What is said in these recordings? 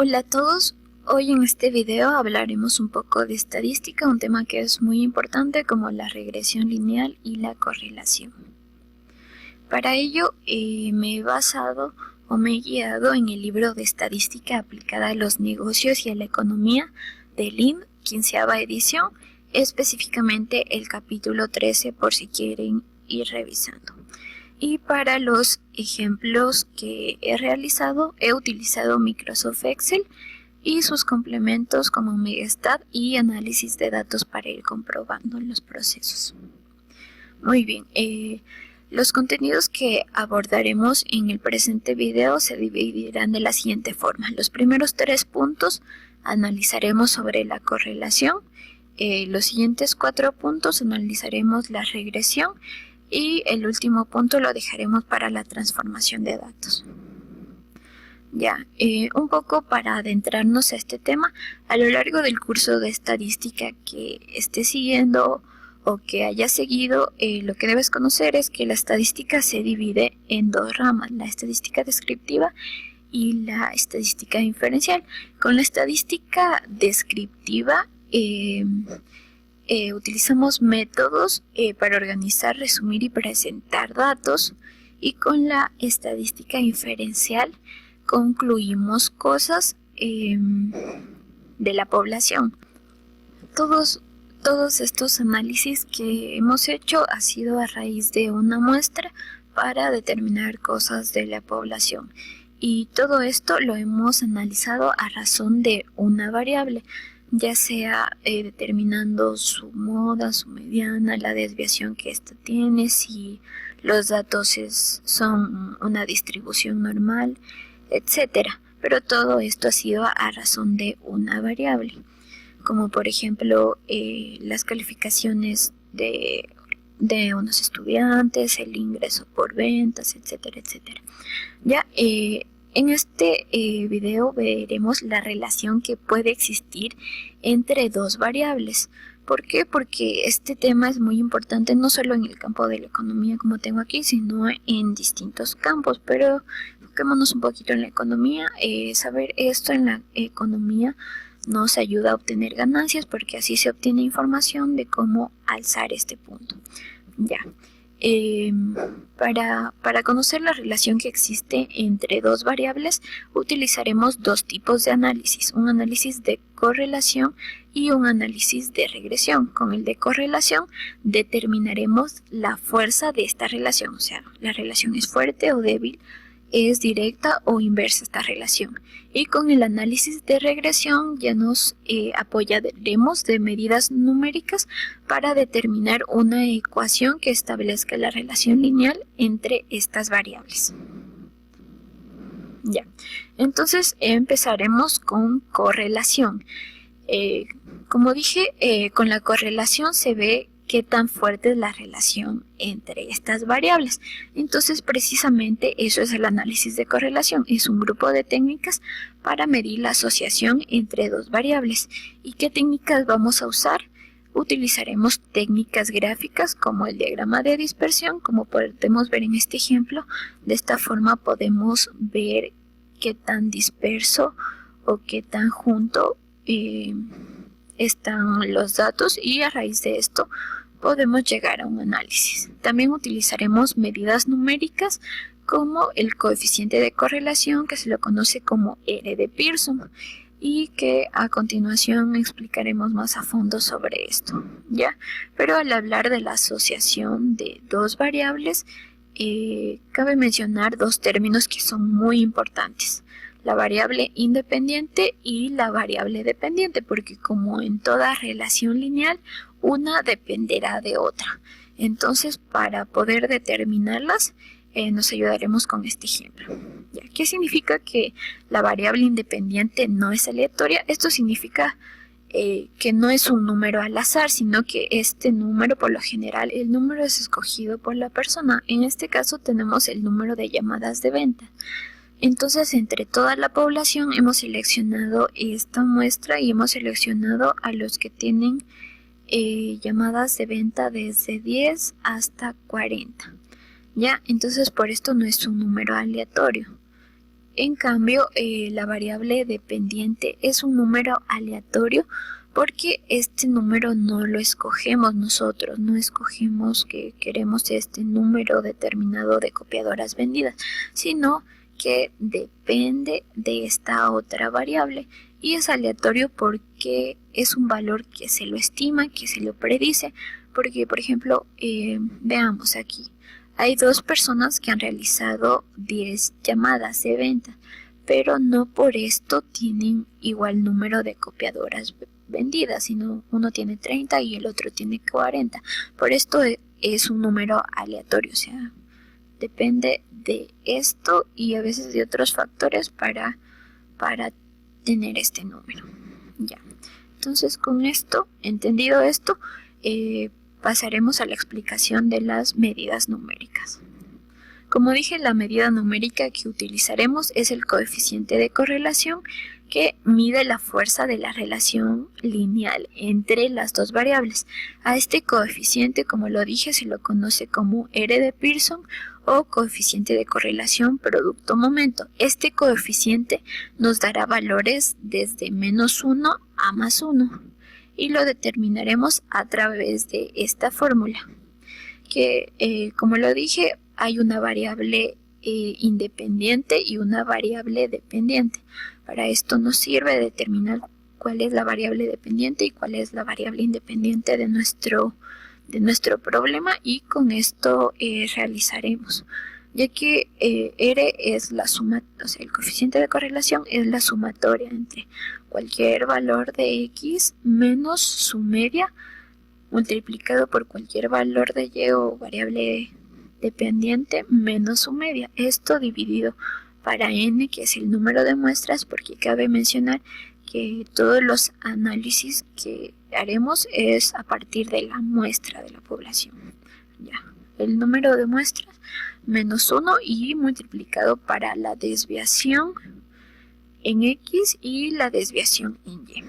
Hola a todos, hoy en este video hablaremos un poco de estadística, un tema que es muy importante como la regresión lineal y la correlación. Para ello me he basado o me he guiado en el libro de estadística aplicada a los negocios y a la economía de Lind, 15ª edición, específicamente el capítulo 13 por si quieren ir revisando. Y para los ejemplos que he realizado, he utilizado Microsoft Excel y sus complementos como Megastat y análisis de datos para ir comprobando los procesos. Muy bien, los contenidos que abordaremos en el presente video se dividirán de la siguiente forma. Los primeros 3 puntos analizaremos sobre la correlación, los siguientes 4 puntos analizaremos la regresión y el último punto lo dejaremos para la transformación de datos. Un poco para adentrarnos a este tema, a lo largo del curso de estadística que esté siguiendo o que haya seguido, lo que debes conocer es que la estadística se divide en 2 ramas, la estadística descriptiva y la estadística inferencial. Con la estadística descriptiva utilizamos métodos para organizar, resumir y presentar datos, y con la estadística inferencial concluimos cosas de la población. Todos estos análisis que hemos hecho ha sido a raíz de una muestra para determinar cosas de la población, y todo esto lo hemos analizado a razón de una variable, ya sea determinando su moda, su mediana, la desviación que ésta tiene, si los datos son una distribución normal, etcétera. Pero todo esto ha sido a razón de una variable, como por ejemplo las calificaciones de unos estudiantes, el ingreso por ventas, etcétera, etcétera. En este video veremos la relación que puede existir entre 2 variables. ¿Por qué? Porque este tema es muy importante no solo en el campo de la economía como tengo aquí, sino en distintos campos. Pero enfoquémonos un poquito en la economía. Saber esto en la economía nos ayuda a obtener ganancias, porque así se obtiene información de cómo alzar este punto. Para conocer la relación que existe entre 2 variables, utilizaremos 2 tipos de análisis, un análisis de correlación y un análisis de regresión. Con el de correlación determinaremos la fuerza de esta relación, o sea, la relación es fuerte o débil, es directa o inversa esta relación. Y con el análisis de regresión ya nos apoyaremos de medidas numéricas para determinar una ecuación que establezca la relación lineal entre estas variables. Entonces empezaremos con correlación. Como dije, con la correlación se ve qué tan fuerte es la relación entre estas variables. Entonces, precisamente eso es el análisis de correlación. Es un grupo de técnicas para medir la asociación entre 2 variables. ¿Y qué técnicas vamos a usar? Utilizaremos técnicas gráficas como el diagrama de dispersión, como podemos ver en este ejemplo. De esta forma podemos ver qué tan disperso o qué tan junto están los datos, y a raíz de esto podemos llegar a un análisis. También utilizaremos medidas numéricas como el coeficiente de correlación, que se lo conoce como R de Pearson, y que a continuación explicaremos más a fondo sobre esto. Pero al hablar de la asociación de 2 variables, cabe mencionar 2 términos que son muy importantes: la variable independiente y la variable dependiente, porque como en toda relación lineal, una dependerá de otra. Entonces, para poder determinarlas, nos ayudaremos con este ejemplo. ¿Qué significa que la variable independiente no es aleatoria? Esto significa que no es un número al azar, sino que este número, por lo general, el número es escogido por la persona. En este caso tenemos el número de llamadas de venta. Entonces, entre toda la población hemos seleccionado esta muestra y hemos seleccionado a los que tienen llamadas de venta desde 10 hasta 40. Entonces por esto no es un número aleatorio. En cambio, la variable dependiente es un número aleatorio porque este número no lo escogemos nosotros, no escogemos que queremos este número determinado de copiadoras vendidas, sino que depende de esta otra variable y es aleatorio porque es un valor que se lo estima, que se lo predice, porque por ejemplo, veamos aquí, hay 2 personas que han realizado 10 llamadas de venta, pero no por esto tienen igual número de copiadoras vendidas, sino uno tiene 30 y el otro tiene 40. Por esto es un número aleatorio, o sea, depende de esto y a veces de otros factores para tener este número. Ya. Entonces, con esto, entendido esto, pasaremos a la explicación de las medidas numéricas. Como dije, la medida numérica que utilizaremos es el coeficiente de correlación que mide la fuerza de la relación lineal entre las dos variables. A este coeficiente, como lo dije, se lo conoce como R de Pearson o coeficiente de correlación producto-momento. Este coeficiente nos dará valores desde -1 a +1 y lo determinaremos a través de esta fórmula, que como lo dije, hay una variable independiente y una variable dependiente. Para esto nos sirve determinar cuál es la variable dependiente y cuál es la variable independiente de nuestro problema, y con esto realizaremos, ya que R es la suma, o sea, el coeficiente de correlación es la sumatoria entre cualquier valor de X menos su media multiplicado por cualquier valor de Y o variable dependiente menos su media. Esto dividido para n, que es el número de muestras, porque cabe mencionar que todos los análisis que haremos es a partir de la muestra de la población. Ya, el número de muestras menos 1 y multiplicado para la desviación en X y la desviación en Y.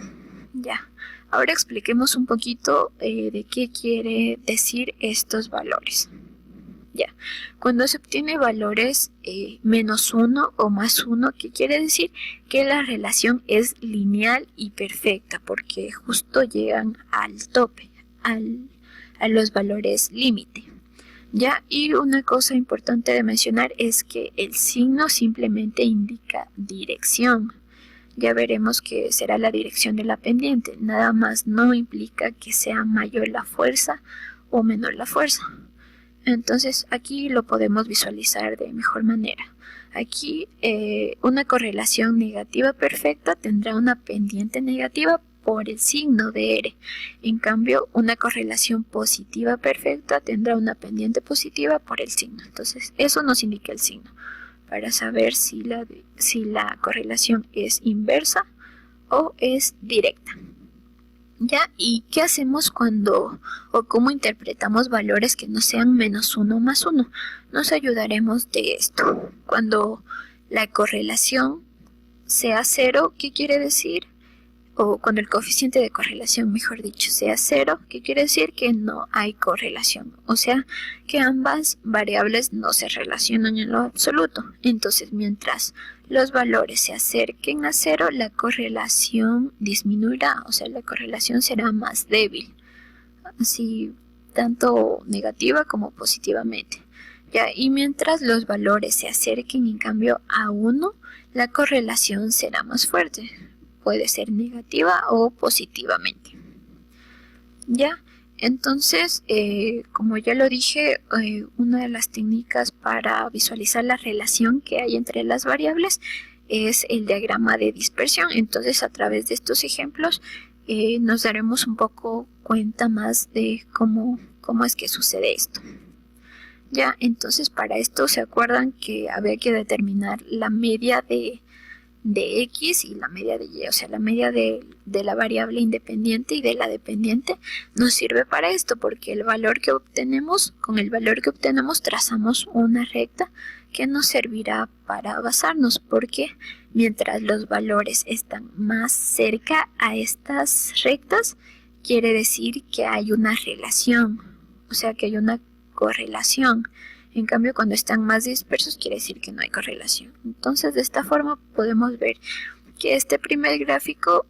Ya, ahora expliquemos un poquito de qué quiere decir estos valores. Ya, cuando se obtiene valores -1 o +1, ¿qué quiere decir? Que la relación es lineal y perfecta, porque justo llegan al tope, a los valores límite. Ya, y una cosa importante de mencionar es que el signo simplemente indica dirección. Ya veremos que será la dirección de la pendiente, nada más, no implica que sea mayor la fuerza o menor la fuerza. Entonces aquí lo podemos visualizar de mejor manera. Aquí una correlación negativa perfecta tendrá una pendiente negativa por el signo de R. En cambio, una correlación positiva perfecta tendrá una pendiente positiva por el signo. Entonces eso nos indica el signo para saber si la correlación es inversa o es directa. ¿Ya? ¿Y qué hacemos cuando o cómo interpretamos valores que no sean -1 o +1? Nos ayudaremos de esto. Cuando la correlación sea 0, ¿qué quiere decir? O cuando el coeficiente de correlación, mejor dicho, sea 0, ¿qué quiere decir? Que no hay correlación. O sea, que ambas variables no se relacionan en lo absoluto. Entonces, mientras los valores se acerquen a 0, la correlación disminuirá, o sea, la correlación será más débil, así tanto negativa como positivamente. Ya, y mientras los valores se acerquen en cambio a 1, la correlación será más fuerte, puede ser negativa o positivamente. Ya, entonces, como ya lo dije, una de las técnicas para visualizar la relación que hay entre las variables es el diagrama de dispersión. Entonces, a través de estos ejemplos nos daremos un poco cuenta más de cómo es que sucede esto. Ya, entonces para esto se acuerdan que había que determinar la media de X y la media de Y, o sea, la media de la variable independiente y de la dependiente nos sirve para esto, porque con el valor que obtenemos trazamos una recta que nos servirá para basarnos, porque mientras los valores están más cerca a estas rectas, quiere decir que hay una relación, o sea, que hay una correlación En cambio, cuando están más dispersos quiere decir que no hay correlación. Entonces, de esta forma podemos ver que este primer gráfico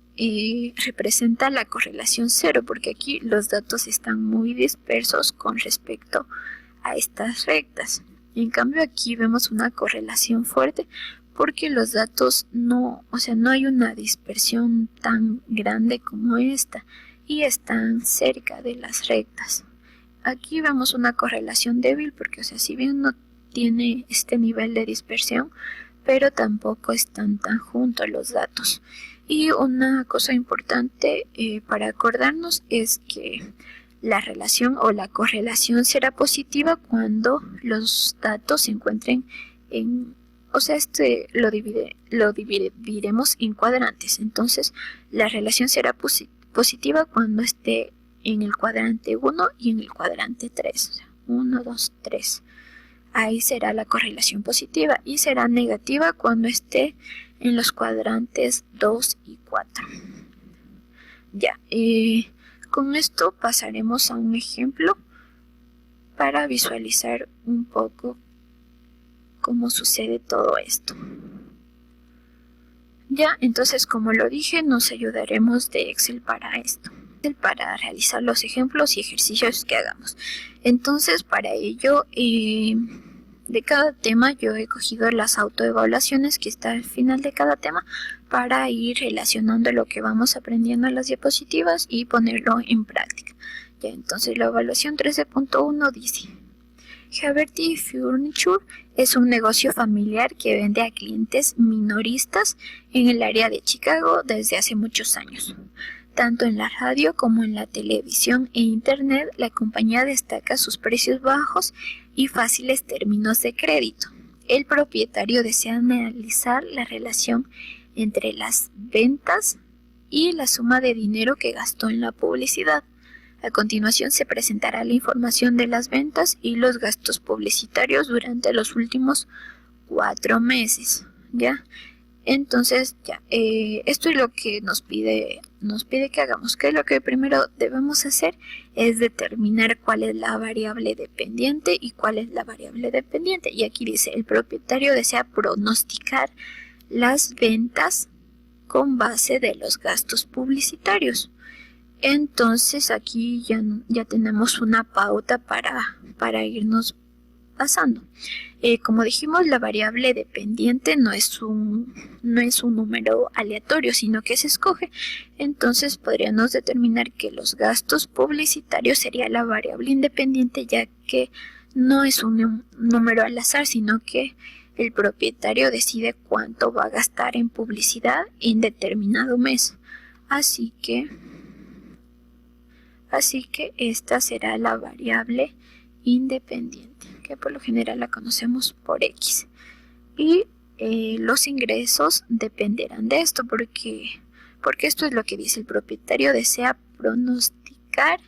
representa la correlación cero, porque aquí los datos están muy dispersos con respecto a estas rectas. En cambio, aquí vemos una correlación fuerte porque los datos no hay una dispersión tan grande como esta y están cerca de las rectas. Aquí vemos una correlación débil porque, si bien no tiene este nivel de dispersión, pero tampoco están tan juntos los datos. Y una cosa importante para acordarnos es que la relación o la correlación será positiva cuando los datos se encuentren en, lo dividiremos en cuadrantes. Entonces, la relación será positiva cuando esté en el cuadrante 1 y en el cuadrante 3. 1, 2, 3. Ahí será la correlación positiva y será negativa cuando esté en los cuadrantes 2 y 4. Ya, con esto pasaremos a un ejemplo para visualizar un poco cómo sucede todo esto. Ya, entonces, como lo dije, nos ayudaremos de Excel para esto, para realizar los ejemplos y ejercicios que hagamos. Entonces, para ello, de cada tema yo he cogido las autoevaluaciones que está al final de cada tema para ir relacionando lo que vamos aprendiendo en las diapositivas y ponerlo en práctica. Ya, entonces la evaluación 13.1 dice: Haverty Furniture es un negocio familiar que vende a clientes minoristas en el área de Chicago desde hace muchos años. Tanto en la radio como en la televisión e internet, la compañía destaca sus precios bajos y fáciles términos de crédito. El propietario desea analizar la relación entre las ventas y la suma de dinero que gastó en la publicidad. A continuación se presentará la información de las ventas y los gastos publicitarios durante los últimos 4 meses. ¿Ya? Entonces, esto es lo que nos pide que hagamos. Que lo que primero debemos hacer es determinar cuál es la variable dependiente y cuál es la variable dependiente. Y aquí dice: el propietario desea pronosticar las ventas con base de los gastos publicitarios. Entonces aquí ya tenemos una pauta para irnos pasando. Como dijimos, la variable dependiente no es un número aleatorio, sino que se escoge. Entonces podríamos determinar que los gastos publicitarios sería la variable independiente, ya que no es un número al azar, sino que el propietario decide cuánto va a gastar en publicidad en determinado mes. Así que esta será la variable independiente, que por lo general la conocemos por X. Y los ingresos dependerán de esto, porque esto es lo que dice: el propietario desea pronosticar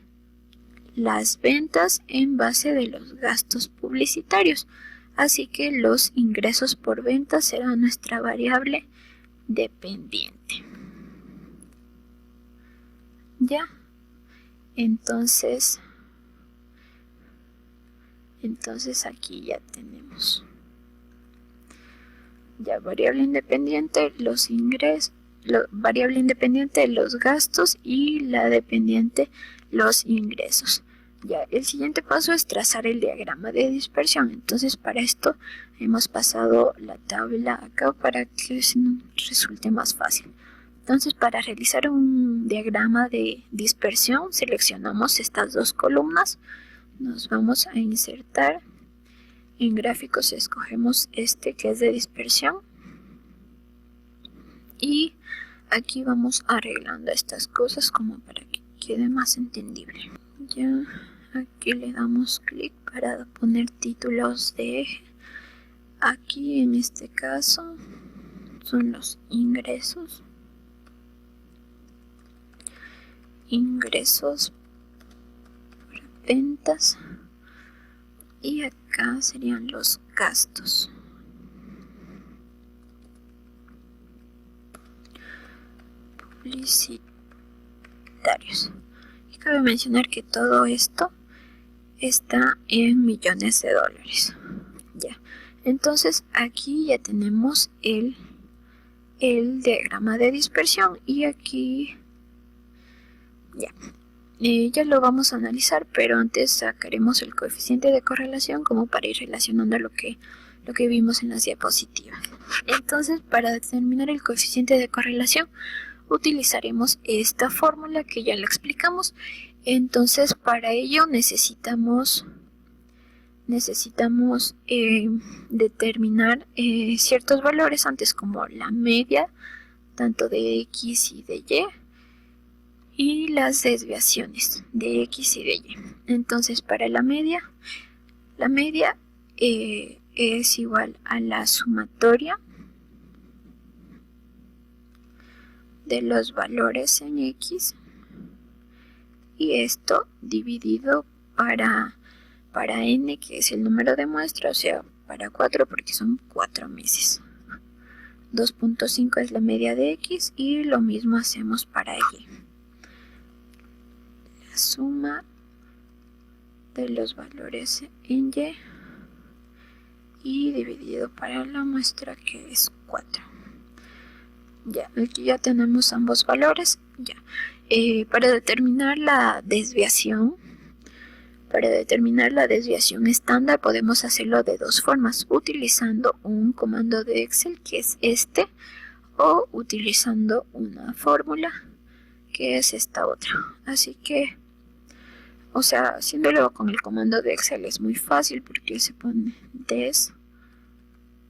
las ventas en base de los gastos publicitarios. Así que los ingresos por ventas será nuestra variable dependiente. ¿Ya? Entonces aquí ya tenemos variable independiente, los ingresos, variable independiente, los gastos, y la dependiente, los ingresos. Ya, el siguiente paso es trazar el diagrama de dispersión. Entonces, para esto hemos pasado la tabla acá para que resulte más fácil. Entonces, para realizar un diagrama de dispersión, seleccionamos estas dos columnas, nos vamos a insertar, en gráficos escogemos este que es de dispersión, y aquí vamos arreglando estas cosas como para que quede más entendible. Ya, aquí le damos clic para poner títulos de eje. Aquí en este caso son los ingresos por ventas, y acá serían los gastos. Publicitarios. Cabe mencionar que todo esto está en millones de dólares. Entonces aquí ya tenemos el diagrama de dispersión y aquí ya lo vamos a analizar, pero antes sacaremos el coeficiente de correlación como para ir relacionando lo que vimos en las diapositivas. Entonces, para determinar el coeficiente de correlación utilizaremos esta fórmula que ya la explicamos. Entonces, para ello necesitamos determinar ciertos valores antes, como la media tanto de X y de Y las desviaciones de X y de Y. Entonces, para la media es igual a la sumatoria de los valores en X y esto dividido para n, que es el número de muestra, o sea, para 4 porque son 4 meses. 2.5 es la media de X y lo mismo hacemos para Y. La suma de los valores en Y dividido para la muestra, que es 4. Ya, aquí ya tenemos ambos valores. Ya. Para determinar la desviación estándar podemos hacerlo de dos formas, utilizando un comando de Excel, que es este, o utilizando una fórmula, que es esta otra. Así que, haciéndolo con el comando de Excel es muy fácil porque se pone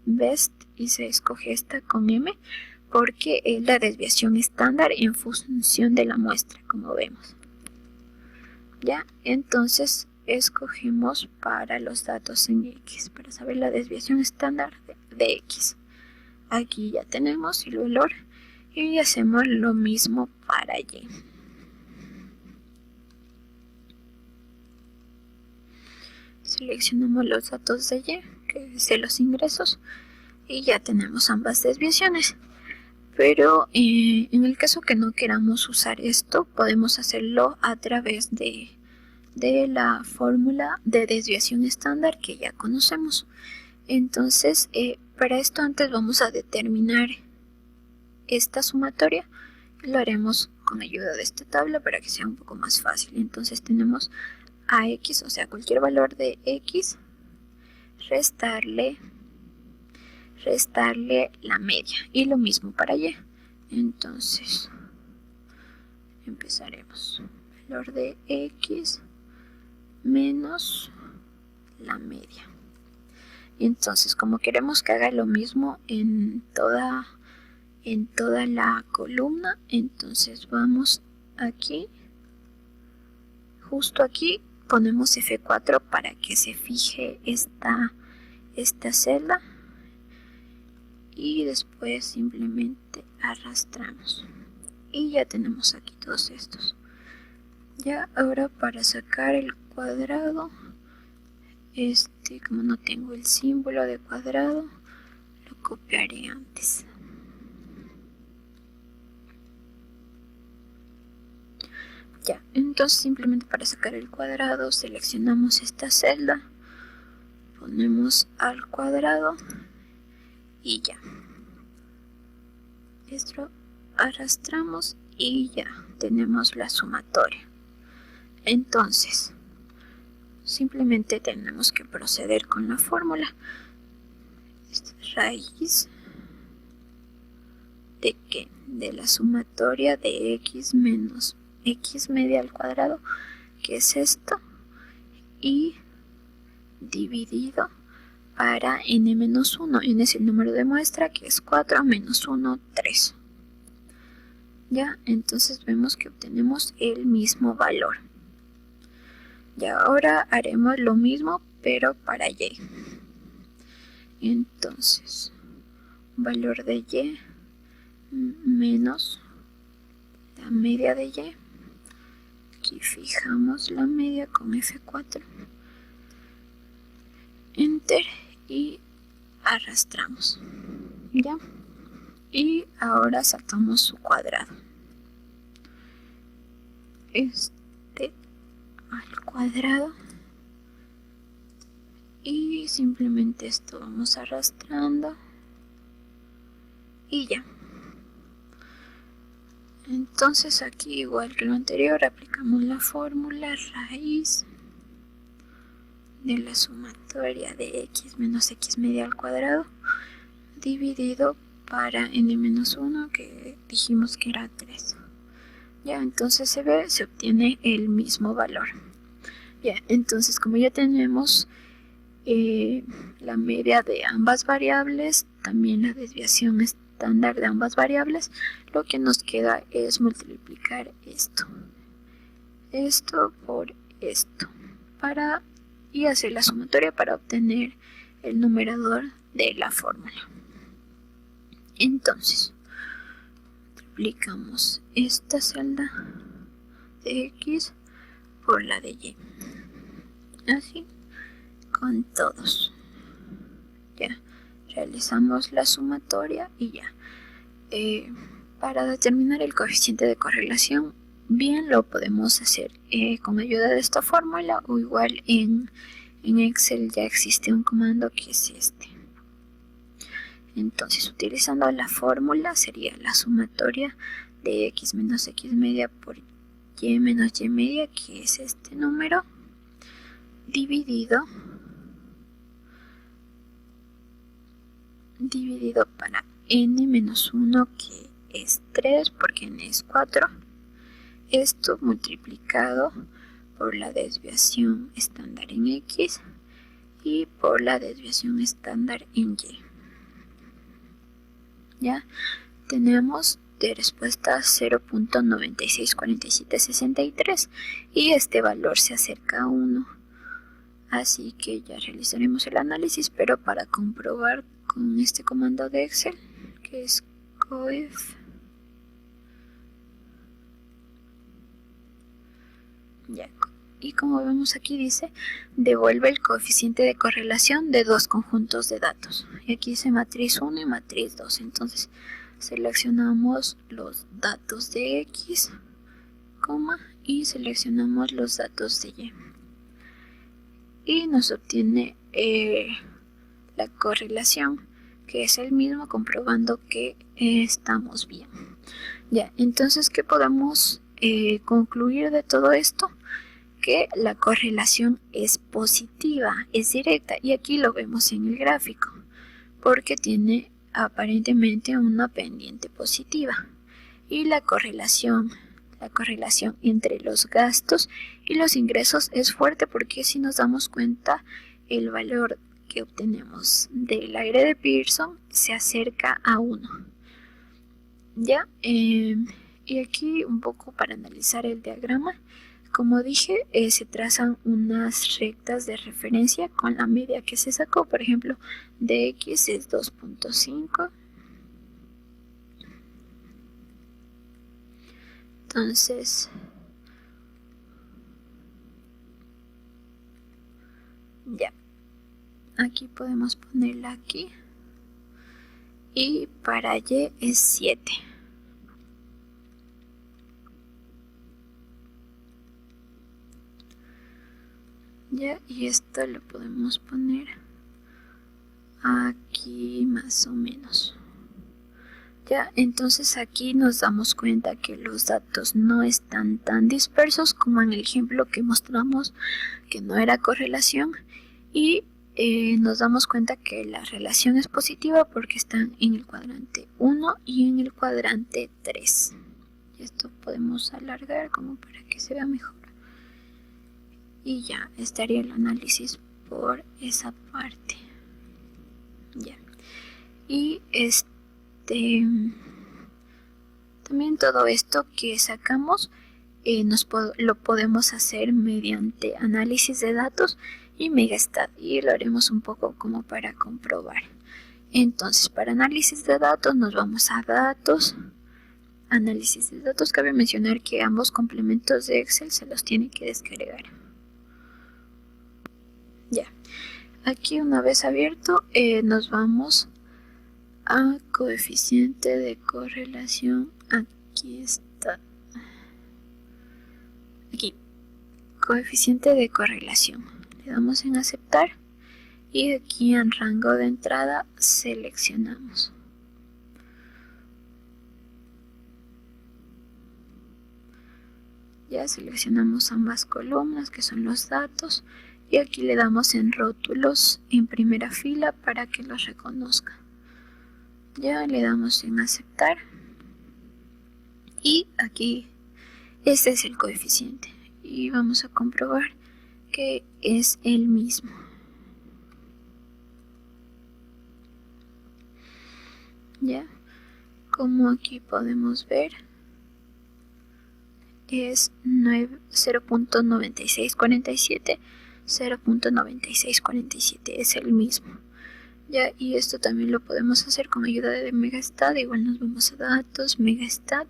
best y se escoge esta con M, porque es la desviación estándar en función de la muestra, como vemos. Ya, entonces escogemos para los datos en X, para saber la desviación estándar de X. Aquí ya tenemos el valor y hacemos lo mismo para Y. Seleccionamos los datos de Y, que es de los ingresos, y ya tenemos ambas desviaciones. Pero en el caso que no queramos usar esto, podemos hacerlo a través de la fórmula de desviación estándar que ya conocemos. Entonces, para esto antes vamos a determinar esta sumatoria. Lo haremos con ayuda de esta tabla para que sea un poco más fácil. Entonces tenemos a X, o sea, cualquier valor de X, restarle la media, y lo mismo para Y. Entonces empezaremos valor de X menos la media. Y entonces, como queremos que haga lo mismo en toda la columna, entonces vamos aquí, justo aquí ponemos F4 para que se fije esta celda, y después simplemente arrastramos y ya tenemos aquí todos estos. Ya, ahora para sacar el cuadrado, como no tengo el símbolo de cuadrado, lo copiaré antes. Ya, entonces simplemente para sacar el cuadrado seleccionamos esta celda, ponemos al cuadrado y ya. Esto arrastramos y ya tenemos la sumatoria. Entonces, simplemente tenemos que proceder con la fórmula. Raíz de ¿qué? De la sumatoria de X menos X media al cuadrado, que es esto, y dividido para n-1, n es el número de muestra, que es 4, menos 1, 3. Ya, entonces vemos que obtenemos el mismo valor. Y ahora haremos lo mismo, pero para Y. Entonces, valor de Y menos la media de Y. Aquí fijamos la media con F4. Enter y arrastramos. Ya. Y ahora sacamos su cuadrado. Al cuadrado y simplemente esto vamos arrastrando y ya. Entonces aquí, igual que lo anterior, aplicamos la fórmula raíz de la sumatoria de x menos x media al cuadrado dividido para n-1, que dijimos que era 3. Ya, entonces se obtiene el mismo valor. Ya, entonces como ya tenemos la media de ambas variables, también la desviación estándar de ambas variables, lo que nos queda es multiplicar esto por esto, y hacer la sumatoria para obtener el numerador de la fórmula. Entonces, multiplicamos esta celda de x por la de y, así con todos. Ya realizamos la sumatoria y ya. Para determinar el coeficiente de correlación, bien lo podemos hacer con ayuda de esta fórmula, o igual en Excel ya existe un comando que es este. Entonces, utilizando la fórmula, sería la sumatoria de x menos x media por y menos y media, que es este número, dividido para n-1, que es 3, porque n es 4. Esto multiplicado por la desviación estándar en x y por la desviación estándar en y. Ya tenemos de respuesta 0.964763 y este valor se acerca a 1. Así que ya realizaremos el análisis, pero para comprobar con este comando de Excel, que es coef. Ya. Y como vemos aquí dice, devuelve el coeficiente de correlación de dos conjuntos de datos. Y aquí dice matriz 1 y matriz 2. Entonces seleccionamos los datos de x, y seleccionamos los datos de y. Y nos obtiene la correlación, que es el mismo, comprobando que estamos bien. Ya, entonces, ¿qué podemos concluir de todo esto? Que la correlación es positiva, es directa, y aquí lo vemos en el gráfico, porque tiene aparentemente una pendiente positiva. Y la correlación entre los gastos y los ingresos es fuerte, porque si nos damos cuenta, el valor que obtenemos del aire de Pearson se acerca a 1. ¿Ya? Y aquí un poco para analizar el diagrama. Como dije, se trazan unas rectas de referencia con la media que se sacó. Por ejemplo, de x es 2.5. Entonces, ya. Aquí podemos ponerla aquí. Y para y es 7. Ya, y esto lo podemos poner aquí más o menos. Ya, entonces aquí nos damos cuenta que los datos no están tan dispersos como en el ejemplo que mostramos, que no era correlación, y nos damos cuenta que la relación es positiva porque están en el cuadrante 1 y en el cuadrante 3. Y esto podemos alargar como para que se vea mejor. Y ya estaría el análisis por esa parte. Ya. Y también todo esto que sacamos lo podemos hacer mediante análisis de datos y Megastat, y lo haremos un poco como para comprobar. Entonces, para análisis de datos nos vamos a datos, análisis de datos. Cabe mencionar que ambos complementos de Excel se los tiene que descargar. Ya, aquí una vez abierto nos vamos a coeficiente de correlación. Aquí está, aquí, coeficiente de correlación. Le damos en aceptar y aquí en rango de entrada seleccionamos. Ya seleccionamos ambas columnas que son los datos y aquí le damos en rótulos en primera fila para que los reconozca. Ya le damos en aceptar y aquí este es el coeficiente y vamos a comprobar que es el mismo. Ya, como aquí podemos ver, es 0.9647, 0.9647 es el mismo. Ya, y esto también lo podemos hacer con ayuda de Megastat. Igual nos vamos a datos, Megastat,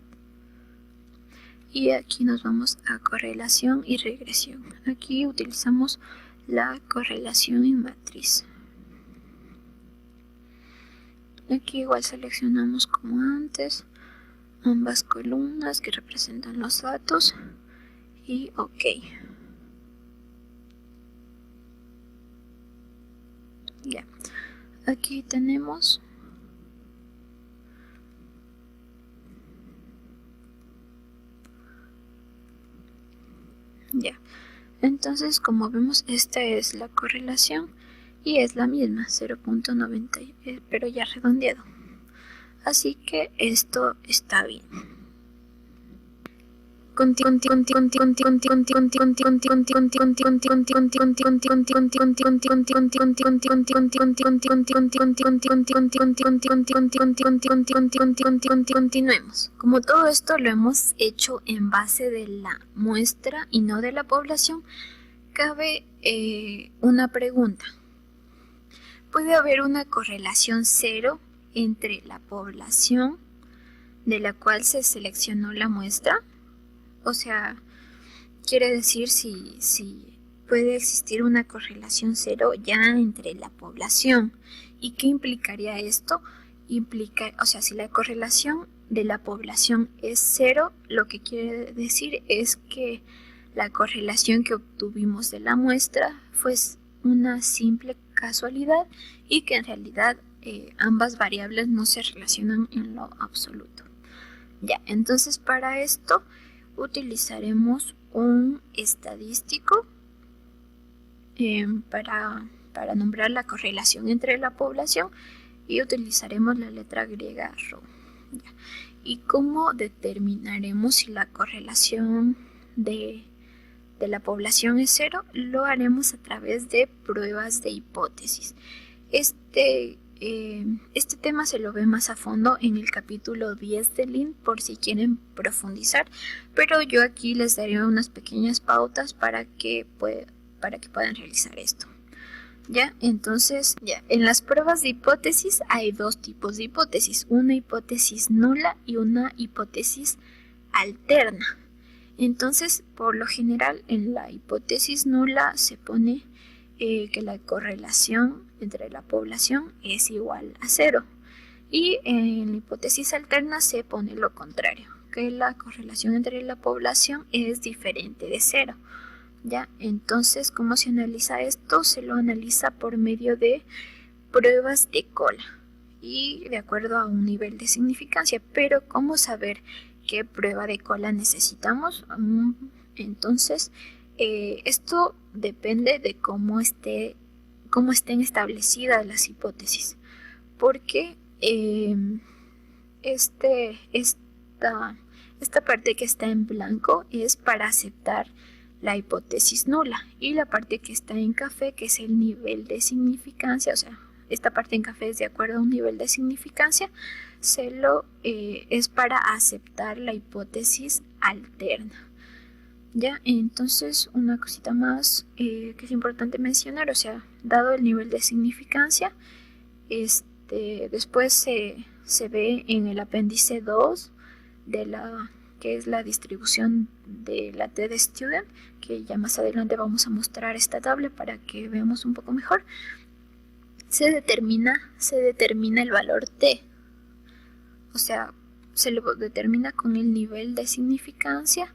y aquí nos vamos a correlación y regresión. Aquí utilizamos la correlación en matriz. Aquí igual seleccionamos como antes ambas columnas que representan los datos y OK. Ya, aquí tenemos ya. Entonces, como vemos, esta es la correlación y es la misma, 0.90, pero ya redondeado. Así que esto está bien. Continuemos. Como todo esto lo hemos hecho en base de la muestra y no de la población, cabe una pregunta. ¿Puede haber una correlación cero entre la población de la cual se seleccionó la muestra? O sea, quiere decir si puede existir una correlación cero ya entre la población. ¿Y qué implicaría esto? O sea, si la correlación de la población es cero, lo que quiere decir es que la correlación que obtuvimos de la muestra fue una simple casualidad y que en realidad ambas variables no se relacionan en lo absoluto. Ya, entonces para esto utilizaremos un estadístico para nombrar la correlación entre la población y utilizaremos la letra griega rho. ¿Y cómo determinaremos si la correlación de la población es cero? Lo haremos a través de pruebas de hipótesis. Este tema se lo ve más a fondo en el capítulo 10 del LIN por si quieren profundizar, pero yo aquí les daré unas pequeñas pautas para que puedan realizar esto. Ya, entonces, en las pruebas de hipótesis hay dos tipos de hipótesis, una hipótesis nula y una hipótesis alterna. Entonces, por lo general, en la hipótesis nula se pone que la correlación entre la población es igual a 0. Y en la hipótesis alterna se pone lo contrario, que la correlación entre la población es diferente de 0. ¿Ya? Entonces, ¿cómo se analiza esto? Se lo analiza por medio de pruebas de cola y de acuerdo a un nivel de significancia. Pero, ¿cómo saber qué prueba de cola necesitamos? Entonces, esto depende de cómo estén establecidas las hipótesis, porque esta parte que está en blanco es para aceptar la hipótesis nula y la parte que está en café, que es el nivel de significancia, o sea, esta parte en café es de acuerdo a un nivel de significancia, es para aceptar la hipótesis alterna. Ya, entonces una cosita más que es importante mencionar, o sea, dado el nivel de significancia, después se ve en el apéndice 2 que es la distribución de la T de Student, que ya más adelante vamos a mostrar esta tabla para que veamos un poco mejor. Se determina el valor T, o sea, se lo determina con el nivel de significancia,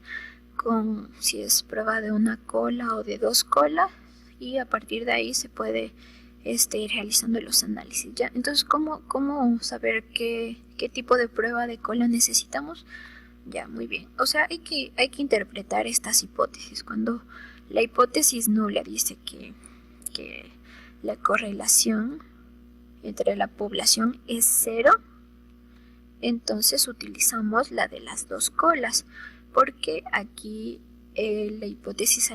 con si es prueba de una cola o de dos colas, y a partir de ahí se puede realizando los análisis, ¿ya? Entonces, ¿cómo saber qué tipo de prueba de cola necesitamos? Ya, muy bien. O sea, hay que interpretar estas hipótesis. Cuando la hipótesis nula dice que la correlación entre la población es 0, entonces utilizamos la de las dos colas, porque aquí la hipótesis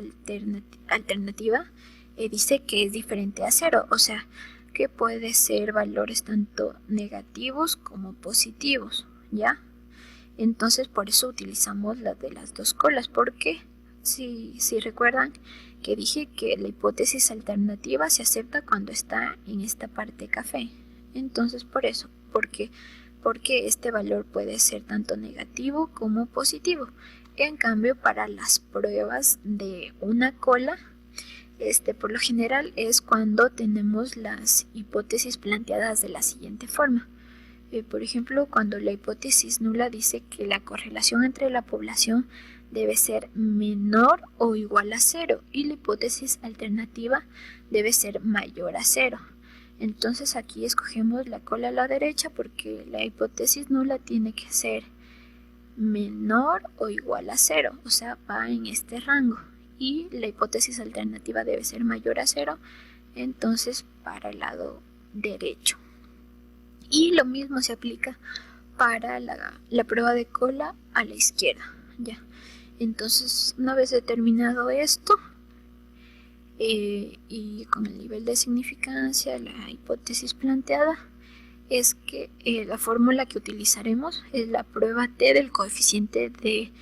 alternativa dice que es diferente a 0, o sea, que puede ser valores tanto negativos como positivos, ¿ya? Entonces por eso utilizamos la de las dos colas, porque si recuerdan que dije que la hipótesis alternativa se acepta cuando está en esta parte café. Entonces por eso, porque este valor puede ser tanto negativo como positivo. En cambio, para las pruebas de una cola, por lo general es cuando tenemos las hipótesis planteadas de la siguiente forma. Por ejemplo, cuando la hipótesis nula dice que la correlación entre la población debe ser menor o igual a 0 y la hipótesis alternativa debe ser mayor a 0. Entonces aquí escogemos la cola a la derecha porque la hipótesis nula tiene que ser menor o igual a 0, o sea, va en este rango. Y la hipótesis alternativa debe ser mayor a 0, entonces para el lado derecho. Y lo mismo se aplica para la prueba de cola a la izquierda, ¿ya? Entonces, una vez determinado esto, y con el nivel de significancia, la hipótesis planteada, es que la fórmula que utilizaremos es la prueba T del coeficiente de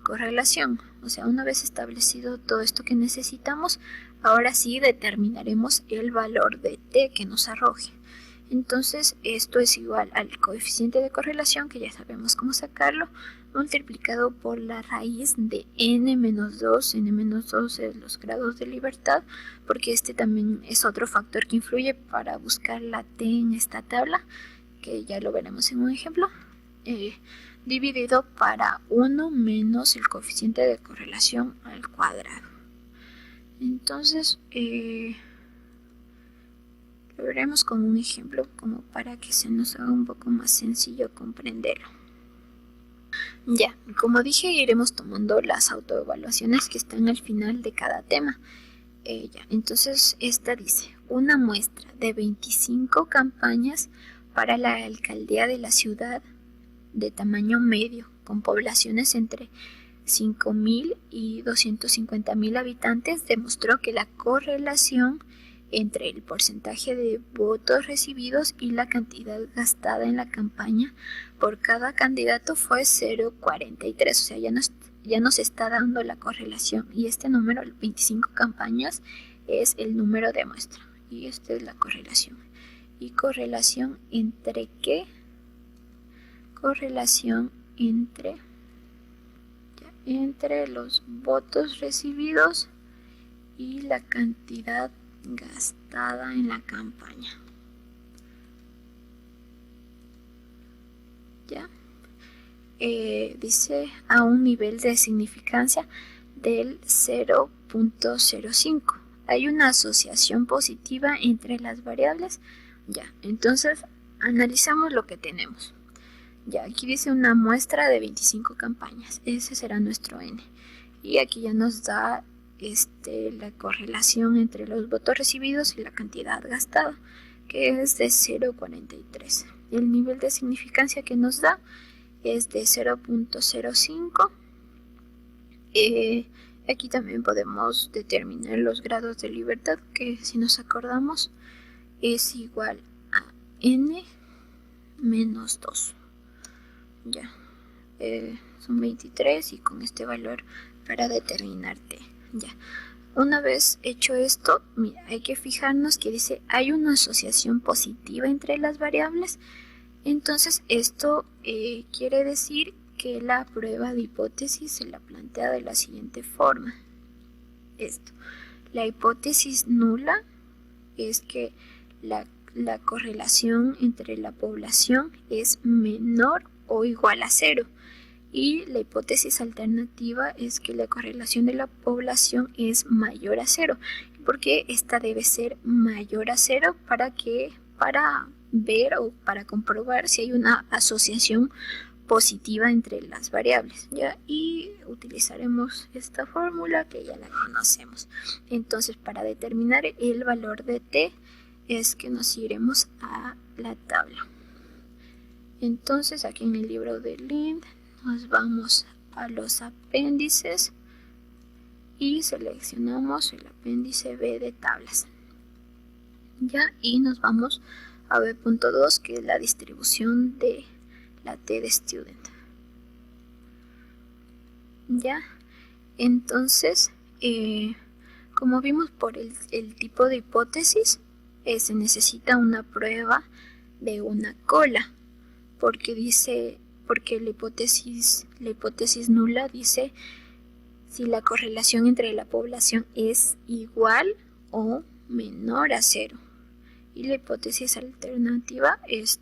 correlación. O sea, una vez establecido todo esto que necesitamos, ahora sí determinaremos el valor de T que nos arroje. Entonces, esto es igual al coeficiente de correlación, que ya sabemos cómo sacarlo, multiplicado por la raíz de n-2. n-2 es los grados de libertad, porque este también es otro factor que influye para buscar la t en esta tabla, que ya lo veremos en un ejemplo, dividido para 1 menos el coeficiente de correlación al cuadrado. Entonces, lo veremos con un ejemplo como para que se nos haga un poco más sencillo comprenderlo. Ya, como dije, iremos tomando las autoevaluaciones que están al final de cada tema. Entonces, esta dice, una muestra de 25 campañas para la alcaldía de la ciudad de tamaño medio, con poblaciones entre 5.000 y 250.000 habitantes, demostró que la correlación entre el porcentaje de votos recibidos y la cantidad gastada en la campaña por cada candidato fue 0,43, o sea, ya nos está dando la correlación, y este número, 25 campañas, es el número de muestra, y esta es la correlación. ¿Y correlación entre qué? Correlación entre los votos recibidos y la cantidad gastada en la campaña. ¿Ya? Dice a un nivel de significancia del 0.05. Hay una asociación positiva entre las variables. Ya, entonces analizamos lo que tenemos. Ya, aquí dice una muestra de 25 campañas. Ese será nuestro n. Y aquí ya nos da la correlación entre los votos recibidos y la cantidad gastada, que es de 0,43. El nivel de significancia que nos da es de 0.05. Aquí también podemos determinar los grados de libertad, que si nos acordamos es igual a n menos 2. Ya, son 23 y con este valor para determinar t. Ya, una vez hecho esto, mira, hay que fijarnos que dice hay una asociación positiva entre las variables. Entonces esto quiere decir que la prueba de hipótesis se la plantea de la siguiente forma. La hipótesis nula es que la correlación entre la población es menor o igual a 0. Y la hipótesis alternativa es que la correlación de la población es mayor a 0. porque esta debe ser mayor a 0 para ver o para comprobar si hay una asociación positiva entre las variables, ¿ya? Y utilizaremos esta fórmula que ya la conocemos. Entonces, para determinar el valor de t es que nos iremos a la tabla. Entonces, aquí en el libro de Lind nos vamos a los apéndices y seleccionamos el apéndice B de tablas, ¿ya? Y nos vamos a B.2, que es la distribución de la T de student, ¿ya? Entonces, como vimos por el tipo de hipótesis, se necesita una prueba de una cola, porque la hipótesis nula dice si la correlación entre la población es igual o menor a 0. Y la hipótesis alternativa es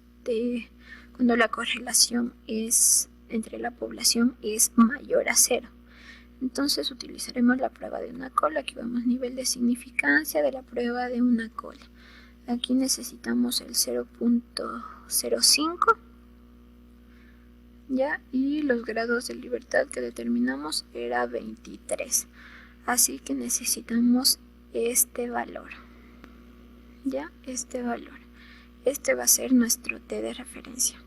cuando la correlación entre la población es mayor a 0. Entonces utilizaremos la prueba de una cola. Aquí vemos nivel de significancia de la prueba de una cola. Aquí necesitamos el 0.05, ¿ya? Y los grados de libertad que determinamos era 23. Así que necesitamos este valor, ¿ya? Este valor. Este va a ser nuestro T de referencia.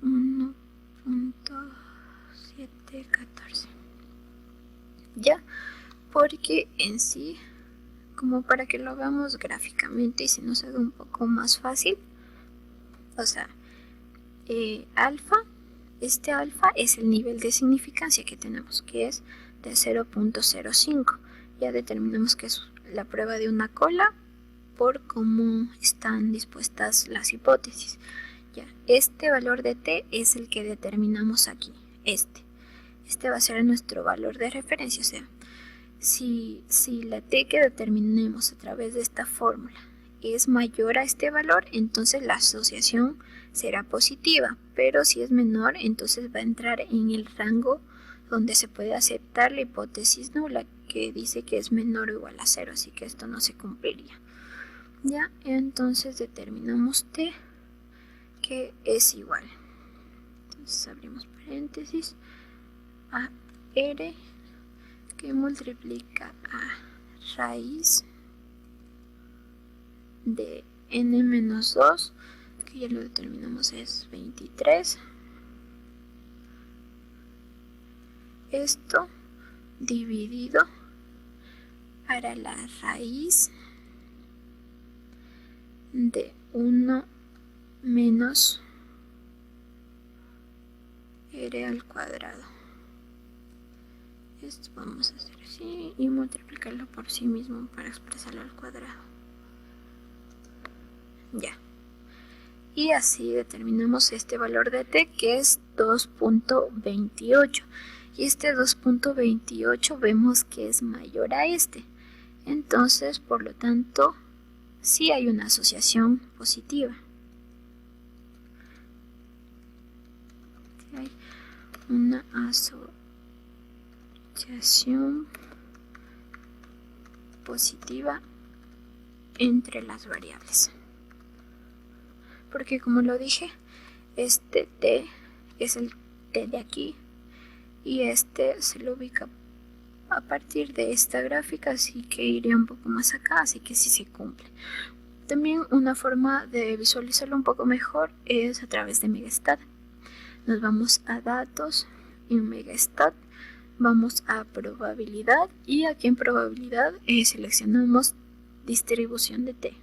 1.714. ¿Ya? Porque en sí, como para que lo veamos gráficamente y se nos haga un poco más fácil, o sea, este alfa es el nivel de significancia que tenemos, que es de 0.05. Ya determinamos que es la prueba de una cola por cómo están dispuestas las hipótesis. Ya, este valor de t es el que determinamos aquí. Este va a ser nuestro valor de referencia, o sea, si la t que determinemos a través de esta fórmula es mayor a este valor, entonces la asociación será positiva, pero si es menor, entonces va a entrar en el rango donde se puede aceptar la hipótesis nula, que dice que es menor o igual a 0, así que esto no se cumpliría. Ya, entonces determinamos t que es igual. Entonces abrimos paréntesis a r que multiplica a raíz de n-2, que ya lo determinamos es 23. Esto dividido para la raíz de 1 menos r al cuadrado. Esto vamos a hacer así y multiplicarlo por sí mismo para expresarlo al cuadrado. Ya. Y así determinamos este valor de t, que es 2.28. Y este 2.28 vemos que es mayor a este. Entonces, por lo tanto, sí hay una asociación positiva. Sí hay una asociación positiva entre las variables. Porque como lo dije, este t es el t de aquí y este se lo ubica a partir de esta gráfica, así que iría un poco más acá, así que sí se cumple. También una forma de visualizarlo un poco mejor es a través de Megastat. Nos vamos a datos, en Megastat vamos a probabilidad y aquí en probabilidad seleccionamos distribución de t.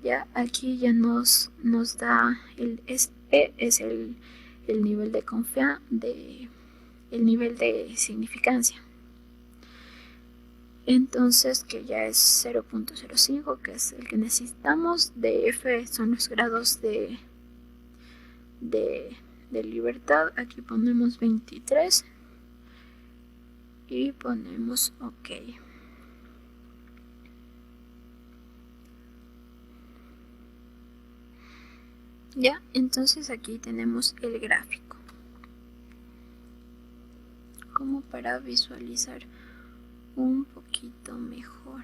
Ya aquí ya nos da P es el nivel de el nivel de significancia. Entonces, que ya es 0.05, que es el que necesitamos. De F son los grados de libertad. Aquí ponemos 23 y ponemos OK. Ya, entonces aquí tenemos el gráfico como para visualizar un poquito mejor.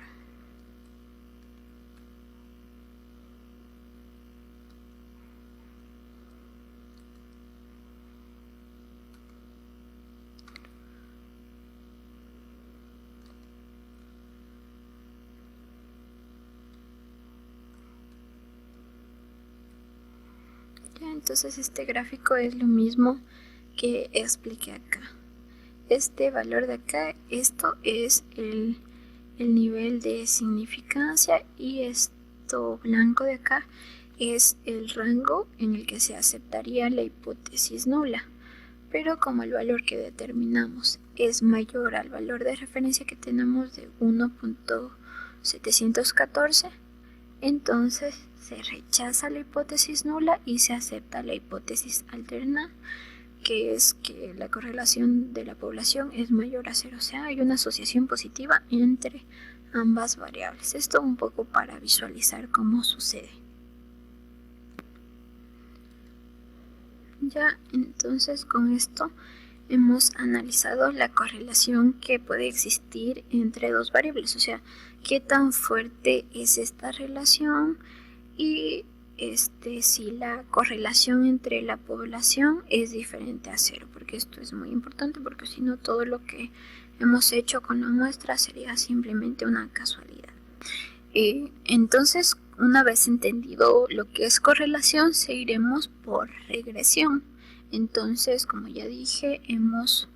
Ya, entonces este gráfico es lo mismo que expliqué acá. Este valor de acá, esto es el nivel de significancia, y esto blanco de acá es el rango en el que se aceptaría la hipótesis nula. Pero como el valor que determinamos es mayor al valor de referencia que tenemos de 1.714, entonces se rechaza la hipótesis nula y se acepta la hipótesis alterna, que es que la correlación de la población es mayor a 0, o sea, hay una asociación positiva entre ambas variables. Esto un poco para visualizar cómo sucede. Ya, entonces con esto hemos analizado la correlación que puede existir entre dos variables, o sea, qué tan fuerte es esta relación y si la correlación entre la población es diferente a 0, porque esto es muy importante, porque si no todo lo que hemos hecho con la muestra sería simplemente una casualidad. Entonces, una vez entendido lo que es correlación, seguiremos por regresión. Entonces, como ya dije, hemos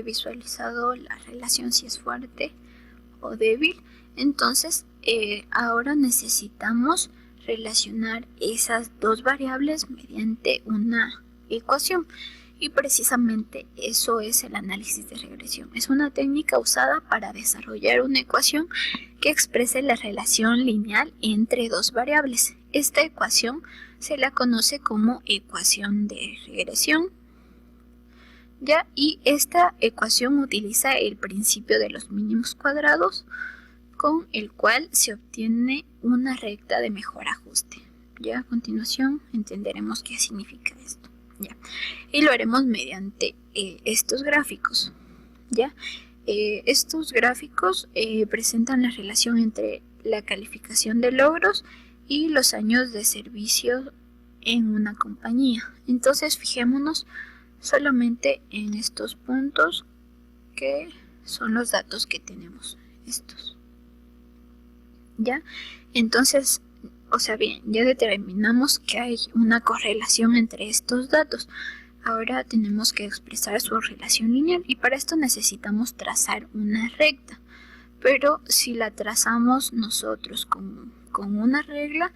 visualizado la relación si es fuerte o débil. Entonces, ahora necesitamos relacionar esas dos variables mediante una ecuación. Y precisamente eso es el análisis de regresión. Es una técnica usada para desarrollar una ecuación que exprese la relación lineal entre dos variables. Esta ecuación se la conoce como ecuación de regresión. ¿Ya? Y esta ecuación utiliza el principio de los mínimos cuadrados, con el cual se obtiene una recta de mejor ajuste. Ya a continuación entenderemos qué significa esto. ¿Ya? Y lo haremos mediante estos gráficos. ¿Ya? Estos gráficos presentan la relación entre la calificación de logros y los años de servicio en una compañía. Entonces fijémonos solamente en estos puntos, que son los datos que tenemos, estos. ¿Ya? Entonces, o sea, bien, ya determinamos que hay una correlación entre estos datos. Ahora tenemos que expresar su relación lineal, y para esto necesitamos trazar una recta. Pero si la trazamos nosotros con una regla,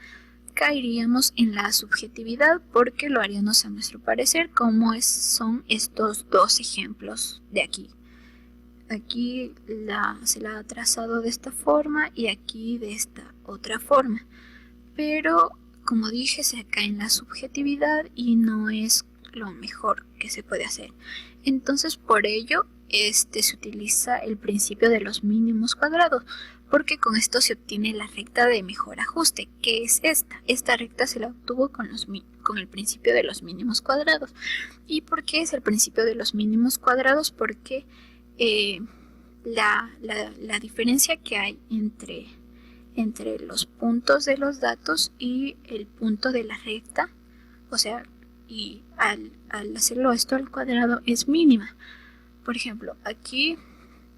caeríamos en la subjetividad, porque lo haríamos a nuestro parecer, como son estos dos ejemplos de aquí. Aquí se la ha trazado de esta forma y aquí de esta otra forma. Pero, como dije, se cae en la subjetividad y no es lo mejor que se puede hacer. Entonces, por ello, se utiliza el principio de los mínimos cuadrados, porque con esto se obtiene la recta de mejor ajuste, que es esta. Esta recta se la obtuvo con el principio de los mínimos cuadrados. ¿Y por qué es el principio de los mínimos cuadrados? Porque la diferencia que hay entre los puntos de los datos y el punto de la recta, o sea, y al hacerlo esto al cuadrado es mínima. Por ejemplo, aquí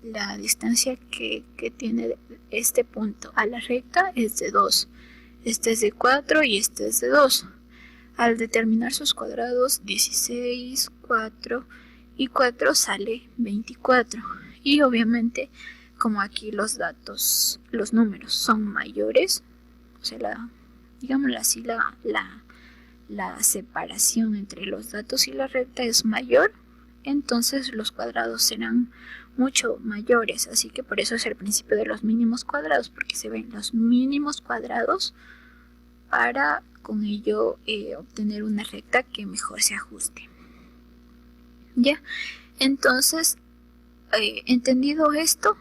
la distancia que tiene este punto a la recta es de 2, este es de 4 y este es de 2. Al determinar sus cuadrados, 16, 4 y 4 sale 24. Y obviamente, como aquí los datos, los números son mayores, o sea, digámoslo así, la separación entre los datos y la recta es mayor, entonces los cuadrados serán mucho mayores. Así que por eso es el principio de los mínimos cuadrados, porque se ven los mínimos cuadrados para con ello obtener una recta que mejor se ajuste. Ya, entonces, entendido esto,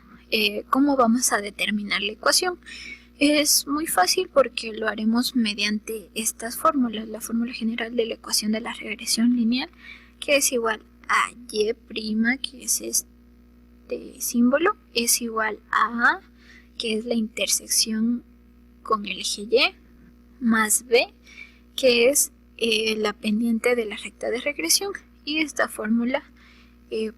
¿cómo vamos a determinar la ecuación? Es muy fácil, porque lo haremos mediante estas fórmulas. La fórmula general de la ecuación de la regresión lineal, que es igual a y', que es este símbolo, es igual a A, que es la intersección con el eje Y, más B, que es la pendiente de la recta de regresión. Y esta fórmula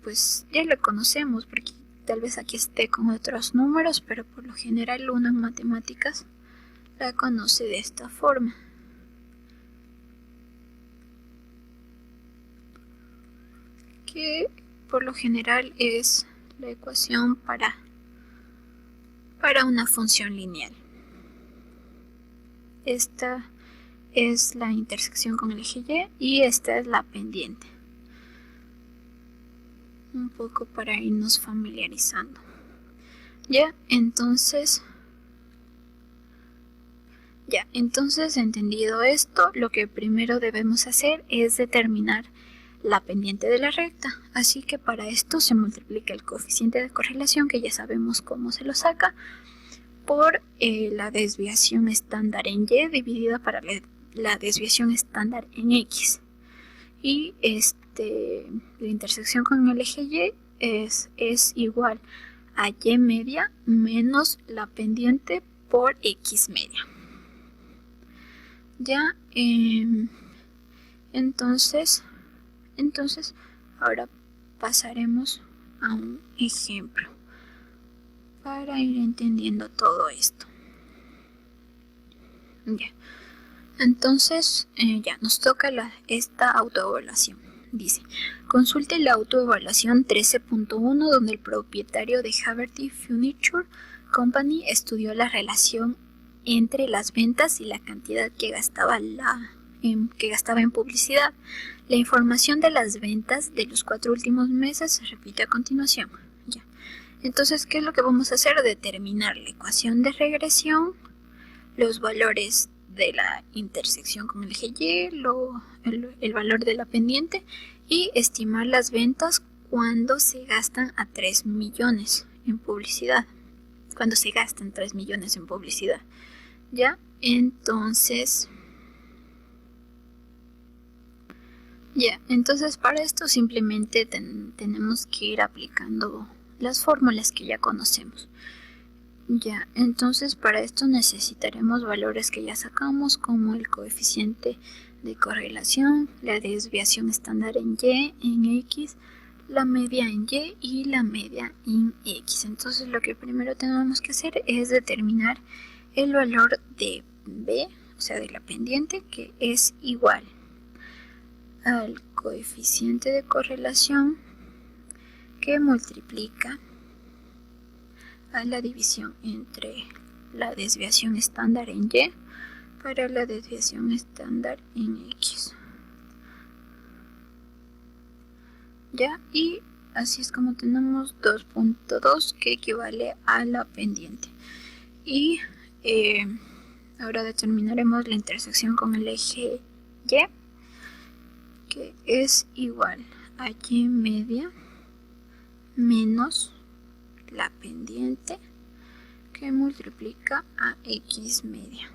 pues ya la conocemos, porque tal vez aquí esté con otros números, pero por lo general uno en matemáticas la conoce de esta forma. Que por lo general es la ecuación para una función lineal. Esta es la intersección con el eje Y y esta es la pendiente. Un poco para irnos familiarizando. Ya, entonces entendido esto, lo que primero debemos hacer es determinar la pendiente de la recta. Así que para esto se multiplica el coeficiente de correlación, que ya sabemos cómo se lo saca, por la desviación estándar en Y dividida para la desviación estándar en X. Y la intersección con el eje Y es igual a Y media menos la pendiente por X media. Ya, entonces ahora pasaremos a un ejemplo para ir entendiendo todo esto. Ya, entonces ya nos toca esta autoevaluación. Dice, consulte la autoevaluación 13.1, donde el propietario de Haverty Furniture Company estudió la relación entre las ventas y la cantidad que gastaba en publicidad. La información de las ventas de los 4 últimos meses se repite a continuación. Ya. Entonces, ¿qué es lo que vamos a hacer? Determinar la ecuación de regresión, los valores de la intersección con el eje Y, el valor de la pendiente, y estimar las ventas cuando se gastan a 3 millones en publicidad. Cuando se gastan 3 millones en publicidad. ¿Ya? Entonces para esto simplemente tenemos que ir aplicando las fórmulas que ya conocemos. Ya, entonces para esto necesitaremos valores que ya sacamos, como el coeficiente de correlación, la desviación estándar en Y, en X, la media en Y y la media en X. Entonces lo que primero tenemos que hacer es determinar el valor de B, o sea de la pendiente, que es igual al coeficiente de correlación que multiplica a la división entre la desviación estándar en Y para la desviación estándar en X. Ya, y así es como tenemos 2.2, que equivale a la pendiente. Y ahora determinaremos la intersección con el eje Y, que es igual a Y media menos la pendiente, que multiplica a X media.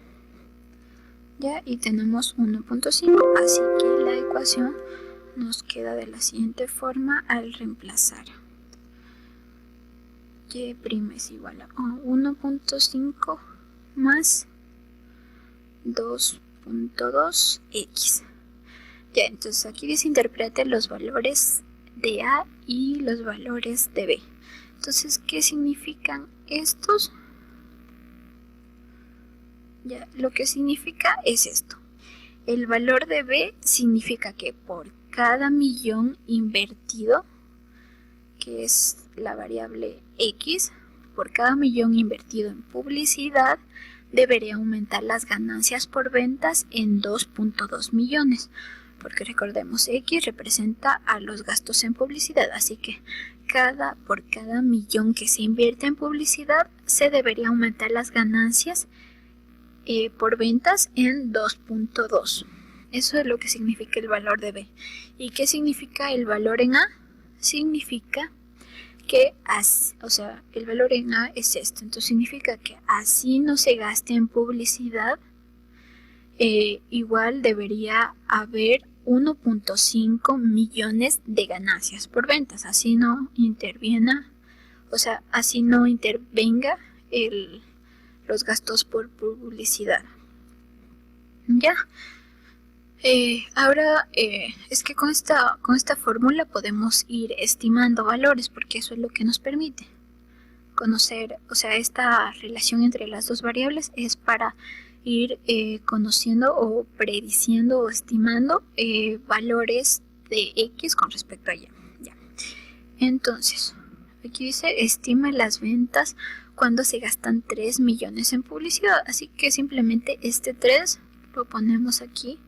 Ya, y tenemos 1.5, así que la ecuación nos queda de la siguiente forma al reemplazar. Y' es igual a 1.5 más 2.2x. Ya, entonces aquí desinterprete los valores de A y los valores de B. Entonces, ¿qué significan estos? Ya, lo que significa es esto. El valor de B significa que por cada millón invertido, que es la variable X, por cada millón invertido en publicidad, debería aumentar las ganancias por ventas en 2.2 millones. Porque recordemos, X representa a los gastos en publicidad, así que por cada millón que se invierte en publicidad, se debería aumentar las ganancias por ventas en 2.2. Eso es lo que significa el valor de B. ¿Y qué significa el valor en A? Significa que el valor en A es esto. Entonces significa que así no se gaste en publicidad, igual debería haber 1.5 millones de ganancias por ventas. Así no intervenga los gastos por publicidad. Ya. Ahora es que con esta fórmula podemos ir estimando valores, porque eso es lo que nos permite conocer, esta relación entre las dos variables es para ir conociendo o prediciendo o estimando valores de X con respecto a Y. Ya. Entonces, aquí dice estima las ventas cuando se gastan 3 millones en publicidad, así que simplemente este 3 lo ponemos aquí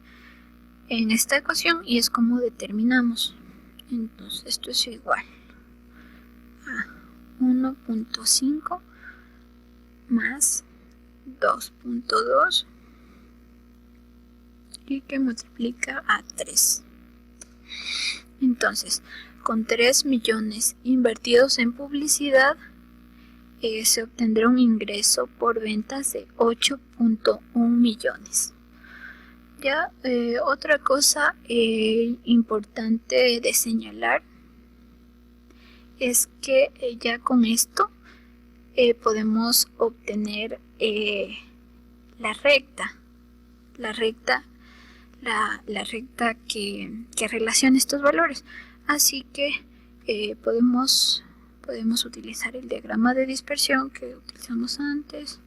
en esta ecuación y es como determinamos. Entonces esto es igual a 1.5 más 2.2 y que multiplica a 3. Entonces, con 3 millones invertidos en publicidad, se obtendrá un ingreso por ventas de 8.1 millones. Ya, otra cosa importante de señalar es que ya con esto podemos obtener la recta que relaciona estos valores. Así que podemos utilizar el diagrama de dispersión que utilizamos antes.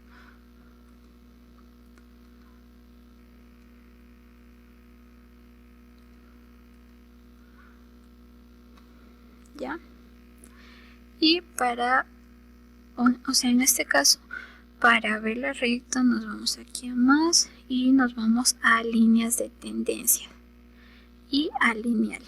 ¿Ya? Y en este caso, para ver la recta nos vamos aquí a más y nos vamos a líneas de tendencia y a lineal.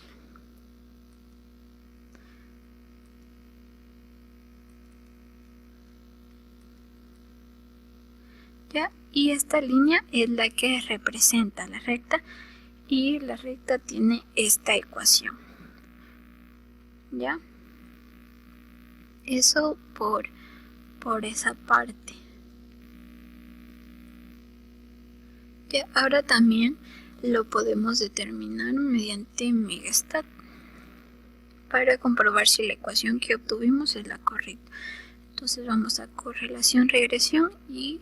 ¿Ya? Y esta línea es la que representa la recta y la recta tiene esta ecuación. ¿Ya? Eso por esa parte. ¿Ya? Ahora también lo podemos determinar mediante Megastat para comprobar si la ecuación que obtuvimos es la correcta. Entonces vamos a correlación, regresión y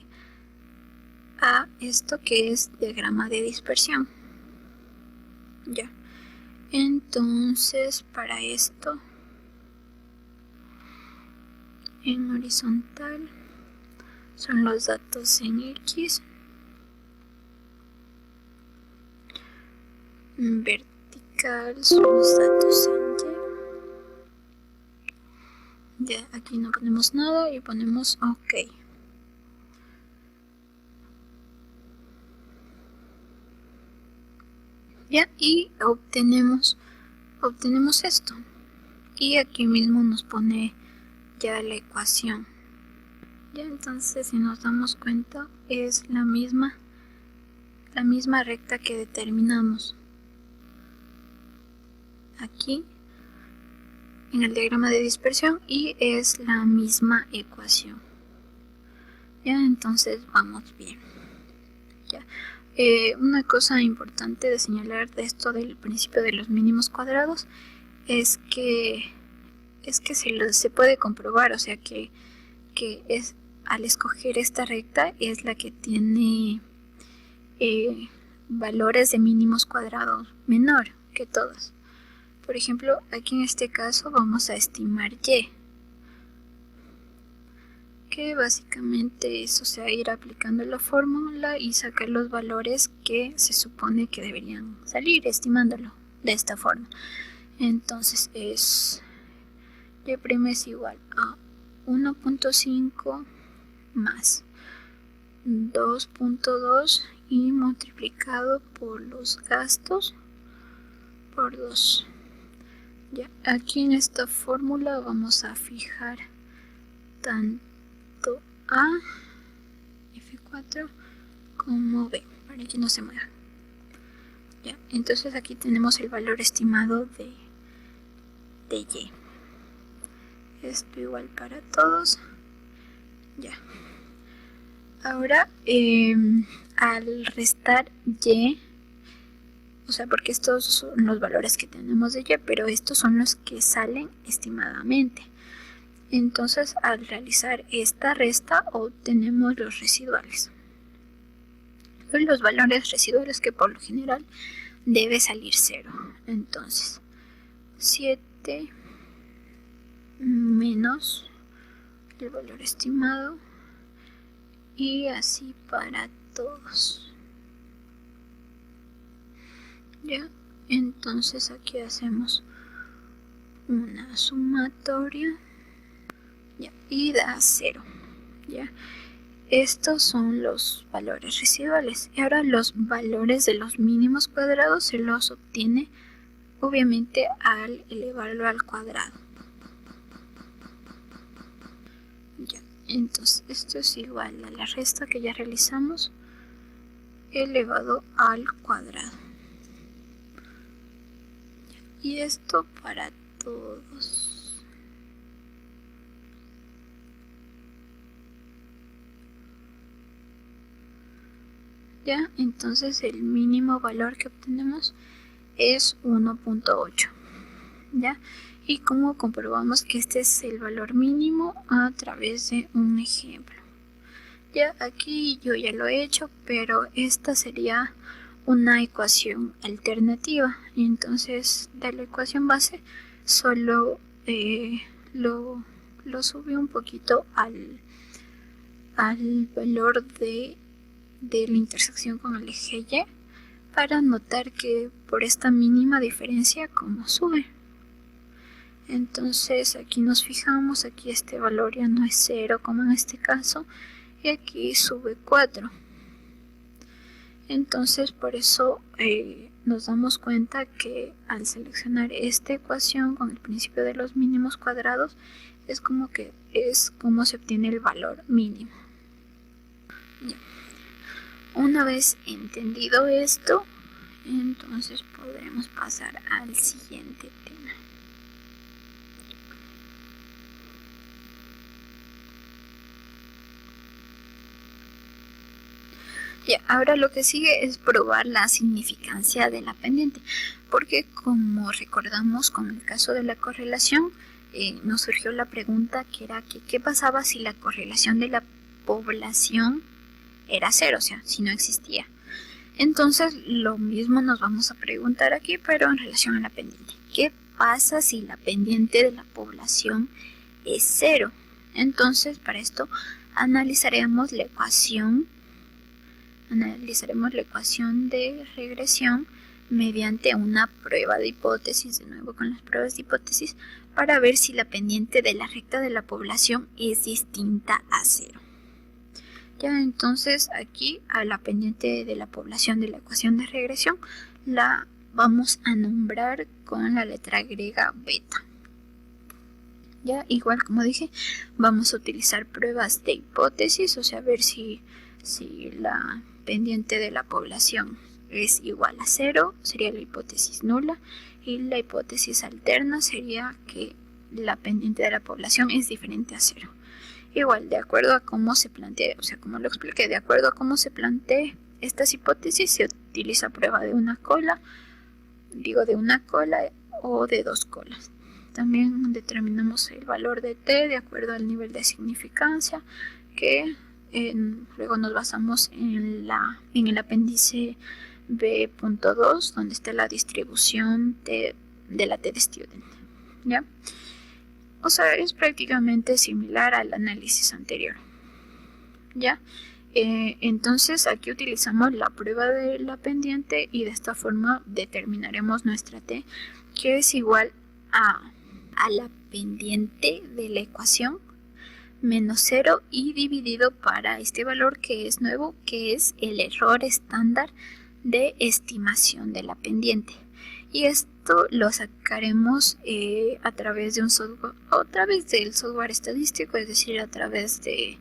a esto que es diagrama de dispersión. Ya. Entonces, para esto, en horizontal son los datos en X, en vertical son los datos en Y. Ya, aquí no ponemos nada y ponemos OK. Ya, y obtenemos esto. Y aquí mismo nos pone ya la ecuación. Ya, entonces si nos damos cuenta es la misma recta que determinamos aquí en el diagrama de dispersión y es la misma ecuación. Ya, entonces vamos bien. Ya. Una cosa importante de señalar de esto del principio de los mínimos cuadrados es que se puede comprobar, o sea que es al escoger esta recta es la que tiene valores de mínimos cuadrados menor que todas. Por ejemplo, aquí en este caso vamos a estimar Y, que básicamente es, ir aplicando la fórmula y sacar los valores que se supone que deberían salir, estimándolo de esta forma. Entonces Y' es igual a 1.5 más 2.2 y multiplicado por los gastos por 2. Ya, aquí en esta fórmula vamos a fijar tanto A, F4 como B, para que no se mueva. Ya, entonces aquí tenemos el valor estimado de Y. Esto igual para todos. Ya. Ahora, al restar Y, o sea, porque estos son los valores que tenemos de y, pero estos son los que salen estimadamente. Entonces, al realizar esta resta, obtenemos los residuales. Los valores residuales, que por lo general debe salir 0. Entonces, 7 menos el valor estimado, y así para todos. Ya, entonces aquí hacemos una sumatoria, ya, y da 0. Ya, estos son los valores residuales. Y ahora los valores de los mínimos cuadrados se los obtiene obviamente al elevarlo al cuadrado. Ya, entonces esto es igual a la resta que ya realizamos elevado al cuadrado. Y esto para todos. Ya, entonces el mínimo valor que obtenemos es 1.8. ¿Ya? Y como comprobamos que este es el valor mínimo a través de un ejemplo. Ya, aquí yo ya lo he hecho, pero esta sería una ecuación alternativa. Y entonces de la ecuación base solo lo subí un poquito al valor de la intersección con el eje Y, para notar que por esta mínima diferencia como sube. Entonces aquí nos fijamos, aquí este valor ya no es 0 como en este caso, y aquí sube 4. Entonces por eso nos damos cuenta que al seleccionar esta ecuación con el principio de los mínimos cuadrados es como se obtiene el valor mínimo. Ya. Una vez entendido esto, entonces podremos pasar al siguiente tema. Ya, ahora lo que sigue es probar la significancia de la pendiente, porque como recordamos con el caso de la correlación, nos surgió la pregunta que era que qué pasaba si la correlación de la población era 0, o sea, si no existía. Entonces lo mismo nos vamos a preguntar aquí, pero en relación a la pendiente. ¿Qué pasa si la pendiente de la población es 0? Entonces para esto analizaremos la ecuación de regresión mediante una prueba de hipótesis, de nuevo con las pruebas de hipótesis, para ver si la pendiente de la recta de la población es distinta a 0. Ya, entonces aquí a la pendiente de la población de la ecuación de regresión la vamos a nombrar con la letra griega beta. Ya, igual como dije, vamos a utilizar pruebas de hipótesis, o sea, ver si la pendiente de la población es igual a 0, sería la hipótesis nula, y la hipótesis alterna sería que la pendiente de la población es diferente a 0. Igual, de acuerdo a cómo se plantee, o sea, como lo expliqué, de acuerdo a cómo se plantee estas hipótesis, se utiliza prueba de una cola o de 2 colas. También determinamos el valor de t de acuerdo al nivel de significancia, que luego nos basamos en el apéndice B.2, donde está la distribución de la t de student. ¿Ya? O sea, es prácticamente similar al análisis anterior. ¿Ya? Entonces aquí utilizamos la prueba de la pendiente y de esta forma determinaremos nuestra t, que es igual a la pendiente de la ecuación menos 0 y dividido para este valor que es nuevo, que es el error estándar de estimación de la pendiente. Y esto lo sacaremos a través de un software, del software estadístico, es decir, a través de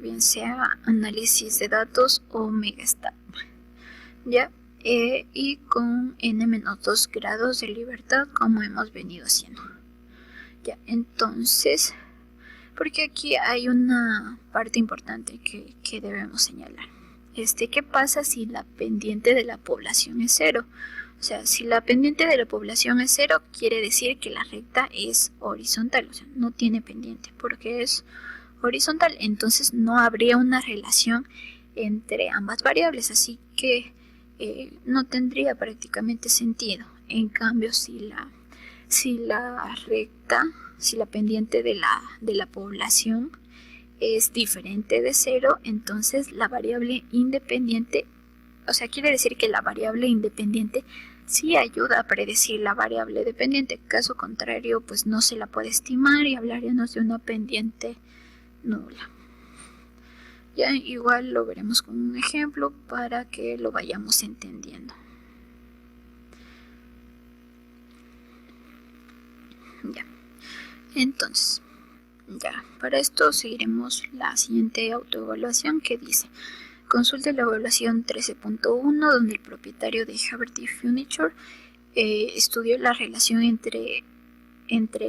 bien sea análisis de datos o Megastat. ¿Ya? Y con n-2 grados de libertad, como hemos venido haciendo. Ya, entonces, porque aquí hay una parte importante que debemos señalar. ¿qué pasa si la pendiente de la población es 0? O sea, si la pendiente de la población es 0, quiere decir que la recta es horizontal, o sea, no tiene pendiente porque es horizontal, entonces no habría una relación entre ambas variables, así que no tendría prácticamente sentido. En cambio, si la recta, si la pendiente de la población es diferente de 0, entonces la variable independiente, o sea, quiere decir que la variable independiente sí ayuda a predecir la variable dependiente. Caso contrario, pues no se la puede estimar y hablaríamos de una pendiente nula. Ya igual lo veremos con un ejemplo para que lo vayamos entendiendo. Ya. Entonces, ya, para esto seguiremos la siguiente autoevaluación que dice: consulte la evaluación 13.1, donde el propietario de Haverty Furniture estudió la relación entre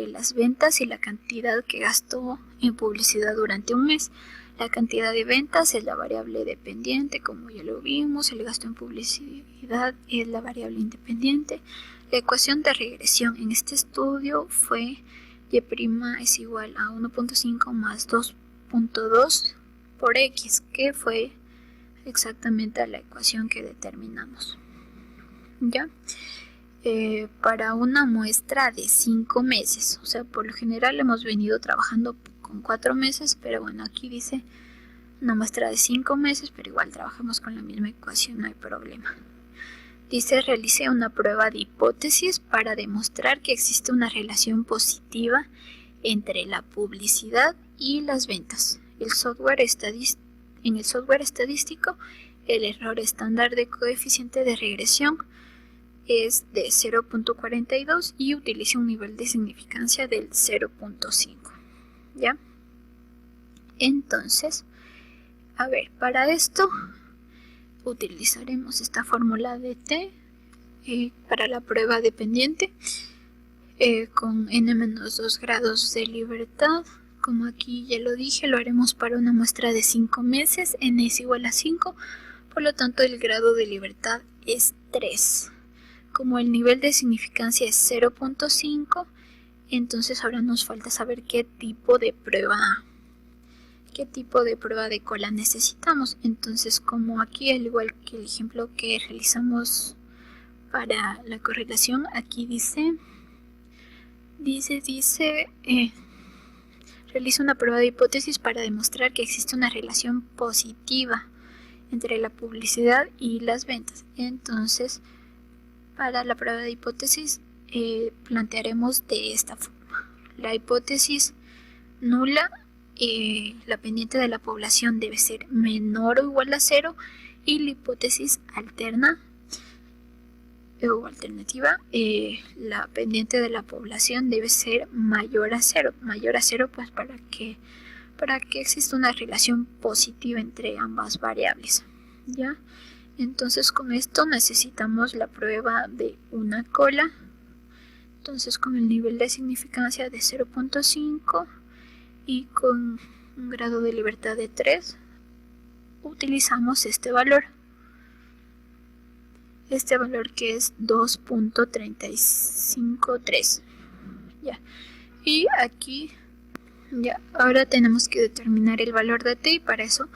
las ventas y la cantidad que gastó en publicidad durante un mes. La cantidad de ventas es la variable dependiente, como ya lo vimos. El gasto en publicidad es la variable independiente. La ecuación de regresión en este estudio fue y' es igual a 1.5 más 2.2 por x, que fue exactamente la ecuación que determinamos. ¿Ya? Para una muestra de 5 meses, o sea, por lo general hemos venido trabajando con 4 meses, pero bueno, aquí dice una muestra de 5 meses, pero igual trabajamos con la misma ecuación, no hay problema. Dice: realice una prueba de hipótesis para demostrar que existe una relación positiva entre la publicidad y las ventas. En el software estadístico, el error estándar de coeficiente de regresión es de 0.42 y utiliza un nivel de significancia del 0.5. ¿Ya? Entonces, a ver, para esto utilizaremos esta fórmula de t para la prueba dependiente con n-2 grados de libertad. Como aquí ya lo dije, lo haremos para una muestra de 5 meses, n es igual a 5, por lo tanto el grado de libertad es 3. Como el nivel de significancia es 0.5, entonces ahora nos falta saber qué tipo de prueba de cola necesitamos. Entonces, como aquí, al igual que el ejemplo que realizamos para la correlación, aquí dice realiza una prueba de hipótesis para demostrar que existe una relación positiva entre la publicidad y las ventas. Entonces, para la prueba de hipótesis plantearemos de esta forma: la hipótesis nula, la pendiente de la población debe ser menor o igual a 0, y la hipótesis alterna o alternativa, la pendiente de la población debe ser mayor a 0. Mayor a 0 pues para que exista una relación positiva entre ambas variables. ¿Ya? Entonces con esto necesitamos la prueba de una cola. Entonces con el nivel de significancia de 0.5 y con un grado de libertad de 3 utilizamos este valor que es 2.353. Ya. Y aquí ya, ahora tenemos que determinar el valor de t, y para eso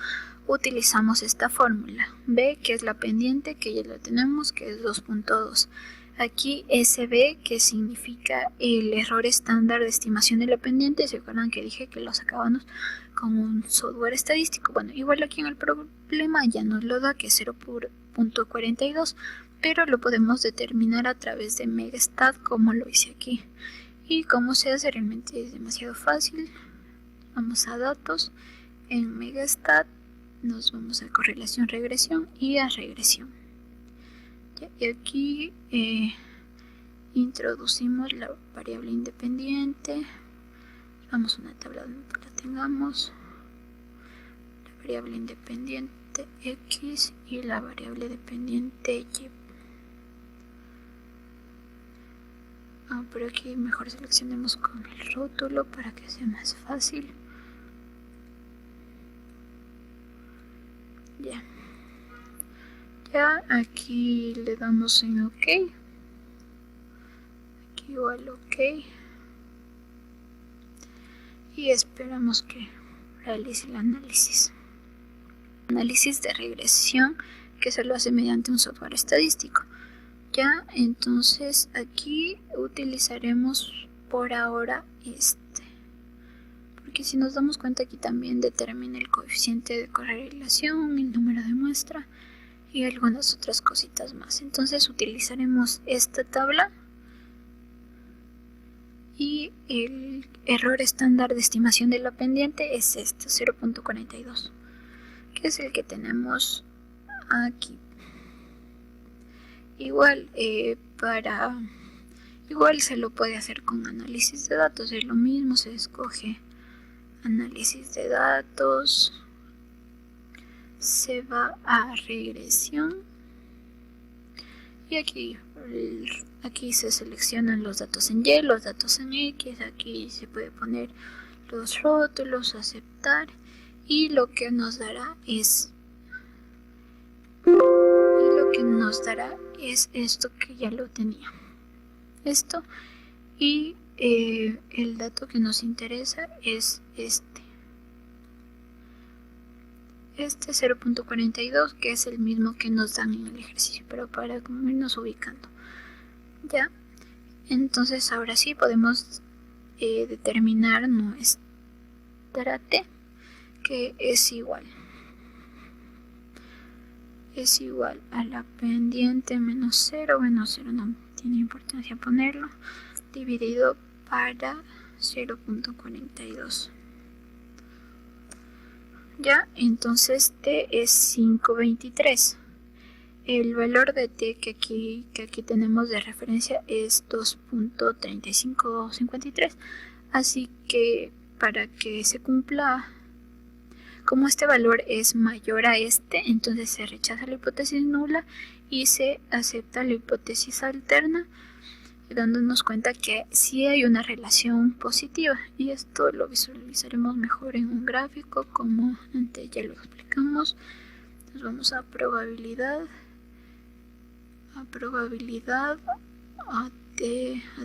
utilizamos esta fórmula. B, que es la pendiente, que ya la tenemos, que es 2.2. Aquí SB, que significa el error estándar de estimación de la pendiente. ¿Se acuerdan que dije que lo sacábamos con un software estadístico? Bueno, igual aquí en el problema ya nos lo da, que es 0.42, pero lo podemos determinar a través de Megastat, como lo hice aquí. Y cómo se hace, realmente es demasiado fácil. Vamos a datos, en Megastat nos vamos a correlación, regresión y a regresión. ¿Ya? Y aquí introducimos la variable independiente. Vamos a una tabla donde la tengamos. La variable independiente x y la variable dependiente y. Pero aquí mejor seleccionemos con el rótulo para que sea más fácil. Ya. Ya aquí le damos en OK. Aquí igual OK. Y esperamos que realice el análisis. Análisis de regresión que se lo hace mediante un software estadístico. Ya, entonces aquí utilizaremos por ahora porque si nos damos cuenta aquí también determina el coeficiente de correlación, el número de muestra y algunas otras cositas más. Entonces utilizaremos esta tabla y el error estándar de estimación de la pendiente es este, 0.42, que es el que tenemos aquí. Igual igual se lo puede hacer con análisis de datos, es lo mismo, se escoge análisis de datos, se va a regresión y aquí se seleccionan los datos en Y, los datos en X, aquí se puede poner los rótulos, aceptar, y lo que nos dará es esto que ya lo tenía, esto, y el dato que nos interesa es este 0.42, que es el mismo que nos dan en el ejercicio, pero para irnos ubicando. Ya, entonces ahora sí podemos determinar nuestra T, que es igual a la pendiente menos 0, no tiene importancia ponerlo, dividido para 0.42. Ya, entonces T es 523. El valor de T que aquí tenemos de referencia es 2.3553. Así que para que se cumpla, como este valor es mayor a entonces se rechaza la hipótesis nula y se acepta la hipótesis alterna, dándonos cuenta que sí hay una relación positiva, y esto lo visualizaremos mejor en un gráfico, como antes ya lo explicamos. Entonces vamos a probabilidad, a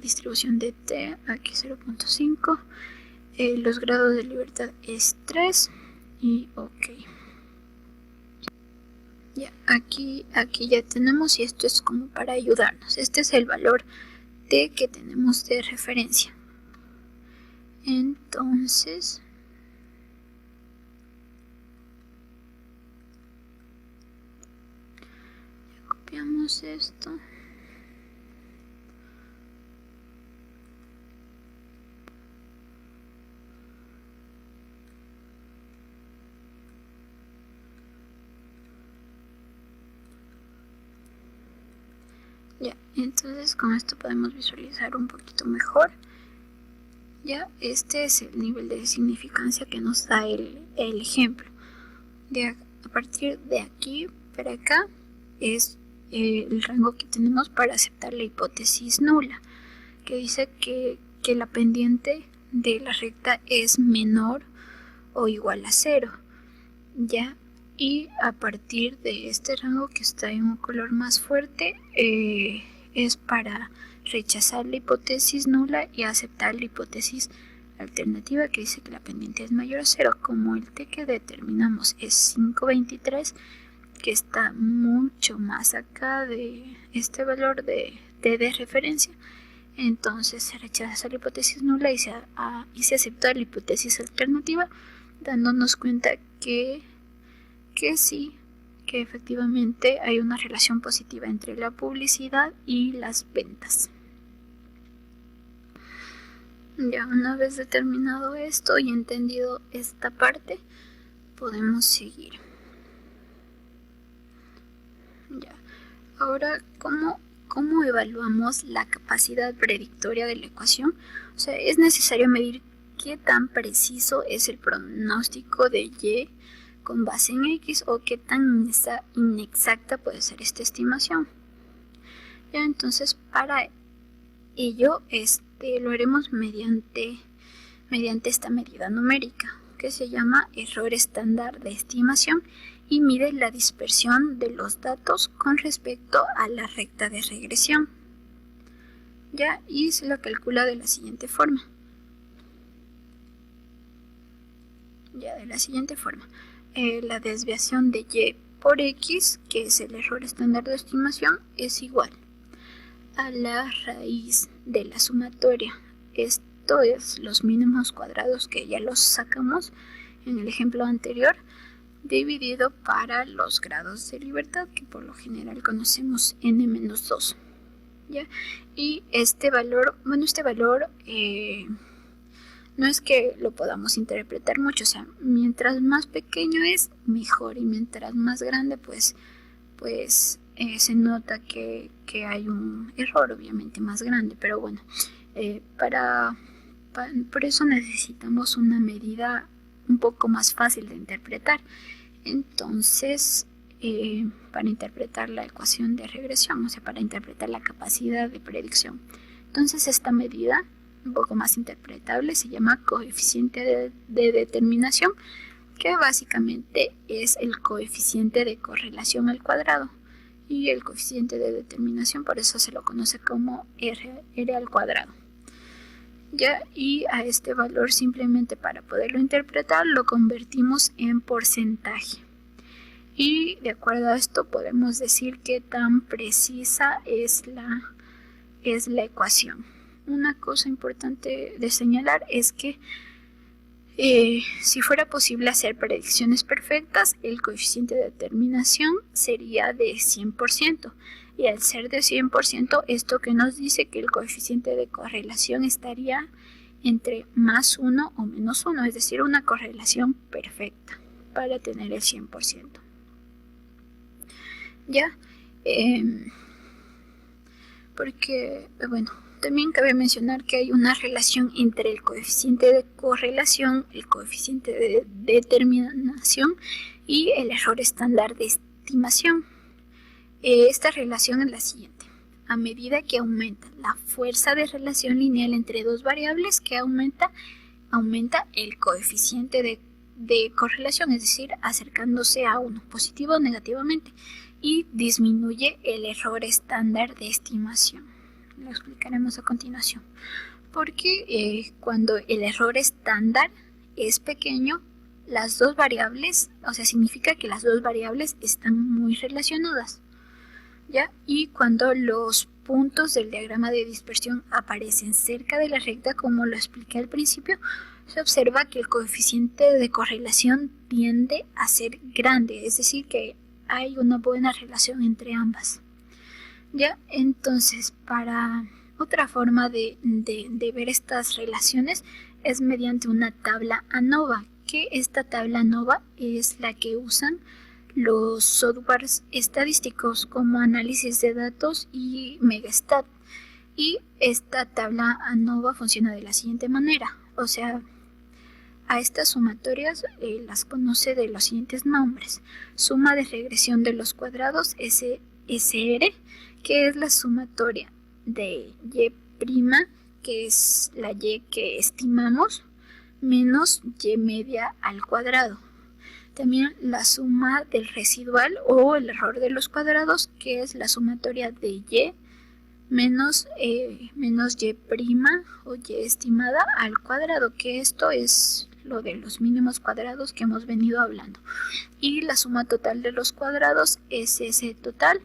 distribución de T, aquí 0.5, los grados de libertad es 3 y OK. Ya, aquí ya tenemos, y esto es como para ayudarnos. Este es el valor T que tenemos de referencia. Entonces ya copiamos esto. Ya, entonces con esto podemos visualizar un poquito mejor. Ya, este es el nivel de significancia que nos da el ejemplo. A partir de aquí para acá es el rango que tenemos para aceptar la hipótesis nula, que dice que la pendiente de la recta es menor o igual a 0. Ya, y a partir de este rango que está en un color más fuerte es para rechazar la hipótesis nula y aceptar la hipótesis alternativa, que dice que la pendiente es mayor a 0. Como el T que determinamos es 523, que está mucho más acá de este valor de T de referencia, entonces se rechaza la hipótesis nula y se acepta la hipótesis alternativa, dándonos cuenta que sí, que efectivamente hay una relación positiva entre la publicidad y las ventas. Ya una vez determinado esto y entendido esta parte, podemos seguir. Ya, ahora, ¿cómo evaluamos la capacidad predictoria de la ecuación? O sea, es necesario medir qué tan preciso es el pronóstico de Y con base en X, o qué tan inexacta puede ser esta estimación. Ya, entonces para ello lo haremos mediante esta medida numérica, que se llama error estándar de estimación, y mide la dispersión de los datos con respecto a la recta de regresión. ¿Ya? Y se lo calcula de la siguiente forma. La desviación de y por x, que es el error estándar de estimación, es igual a la raíz de la sumatoria. Esto es los mínimos cuadrados, que ya los sacamos en el ejemplo anterior, dividido para los grados de libertad, que por lo general conocemos n-2. ¿Ya? Y este valor no es que lo podamos interpretar mucho, o sea, mientras más pequeño es, mejor, y mientras más grande, pues se nota que hay un error obviamente más grande, pero bueno, por eso necesitamos una medida un poco más fácil de interpretar. Entonces, para interpretar la ecuación de regresión, o sea, para interpretar la capacidad de predicción. Entonces, esta medida, un poco más interpretable, se llama coeficiente de determinación, que básicamente es el coeficiente de correlación al cuadrado. Y el coeficiente de determinación, por eso se lo conoce como R al cuadrado. ¿Ya? Y a este valor, simplemente para poderlo interpretar, lo convertimos en porcentaje. Y de acuerdo a esto podemos decir qué tan precisa es la ecuación. Una cosa importante de señalar es que si fuera posible hacer predicciones perfectas, el coeficiente de determinación sería de 100%. Y al ser de 100%, esto que nos dice que el coeficiente de correlación estaría entre +1 o -1, es decir, una correlación perfecta para tener el 100%. ¿Ya? Porque, bueno, también cabe mencionar que hay una relación entre el coeficiente de correlación, el coeficiente de determinación y el error estándar de estimación. Esta relación es la siguiente. A medida que aumenta la fuerza de relación lineal entre dos variables, que aumenta el coeficiente de correlación, es decir, acercándose a 1, positivo o negativamente, y disminuye el error estándar de estimación. Lo explicaremos a continuación. Porque cuando el error estándar es pequeño, las dos variables, o sea, significa que las dos variables están muy relacionadas. ¿Ya? Y cuando los puntos del diagrama de dispersión aparecen cerca de la recta, como lo expliqué al principio, se observa que el coeficiente de correlación tiende a ser grande, es decir, que hay una buena relación entre ambas. ¿Ya? Entonces, para otra forma de ver estas relaciones es mediante una tabla ANOVA, que esta tabla ANOVA es la que usan los softwares estadísticos como análisis de datos y Megastat. Y esta tabla ANOVA funciona de la siguiente manera, o sea, a estas sumatorias las conoce de los siguientes nombres: suma de regresión de los cuadrados, SR, que es la sumatoria de y', que es la y que estimamos, menos y media al cuadrado. También la suma del residual o el error de los cuadrados, que es la sumatoria de y menos y' o y estimada al cuadrado, que esto es lo de los mínimos cuadrados que hemos venido hablando. Y la suma total de los cuadrados es ese total,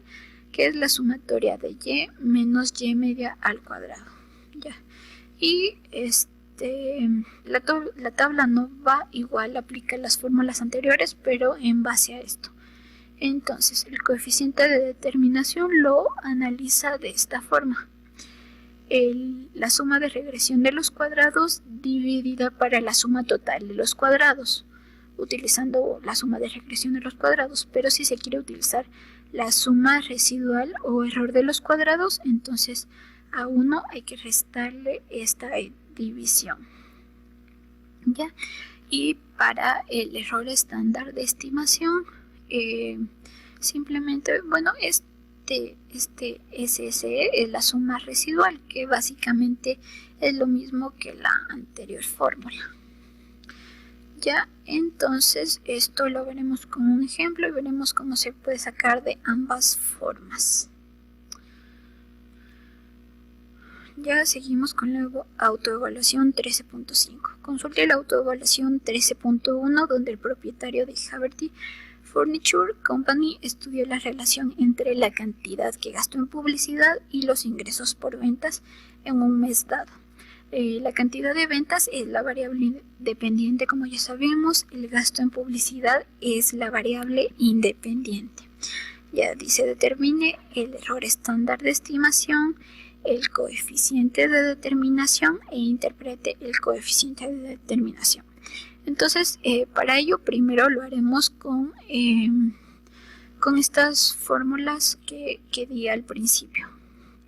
que es la sumatoria de y menos y media al cuadrado. ¿Ya? Y la tabla ANOVA igual aplica las fórmulas anteriores, pero en base a esto. Entonces, el coeficiente de determinación lo analiza de esta forma: la suma de regresión de los cuadrados dividida para la suma total de los cuadrados, utilizando la suma de regresión de los cuadrados. Pero si se quiere utilizar la suma residual o error de los cuadrados, entonces a 1 hay que restarle esta división. ¿Ya? Y para el error estándar de estimación, simplemente, bueno, este SSE es la suma residual, que básicamente es lo mismo que la anterior fórmula. Ya, entonces esto lo veremos con un ejemplo y veremos cómo se puede sacar de ambas formas. Ya seguimos con la autoevaluación 13.5. Consulte la autoevaluación 13.1, donde el propietario de Haverty Furniture Company estudió la relación entre la cantidad que gastó en publicidad y los ingresos por ventas en un mes dado. La cantidad de ventas es la variable dependiente, como ya sabemos. El gasto en publicidad es la variable independiente. Ya dice, determine el error estándar de estimación, el coeficiente de determinación e interprete el coeficiente de determinación. Entonces, para ello primero lo haremos con estas fórmulas que di al principio.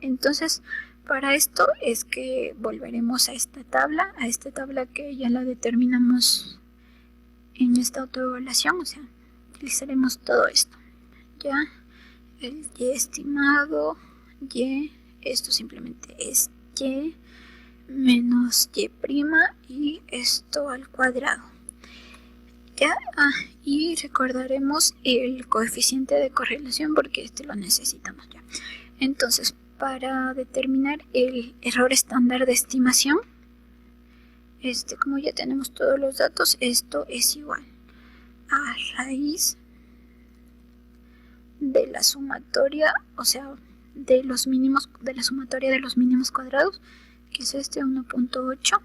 Entonces, para esto es que volveremos a esta tabla que ya la determinamos en esta autoevaluación, o sea, utilizaremos todo esto. Ya, el y estimado, y, esto simplemente es y menos y' y esto al cuadrado. Ya, y recordaremos el coeficiente de correlación porque este lo necesitamos ya. Entonces, para determinar el error estándar de estimación, como ya tenemos todos los datos, esto es igual a raíz de la sumatoria, o sea, de la sumatoria de los mínimos cuadrados, que es 1.8,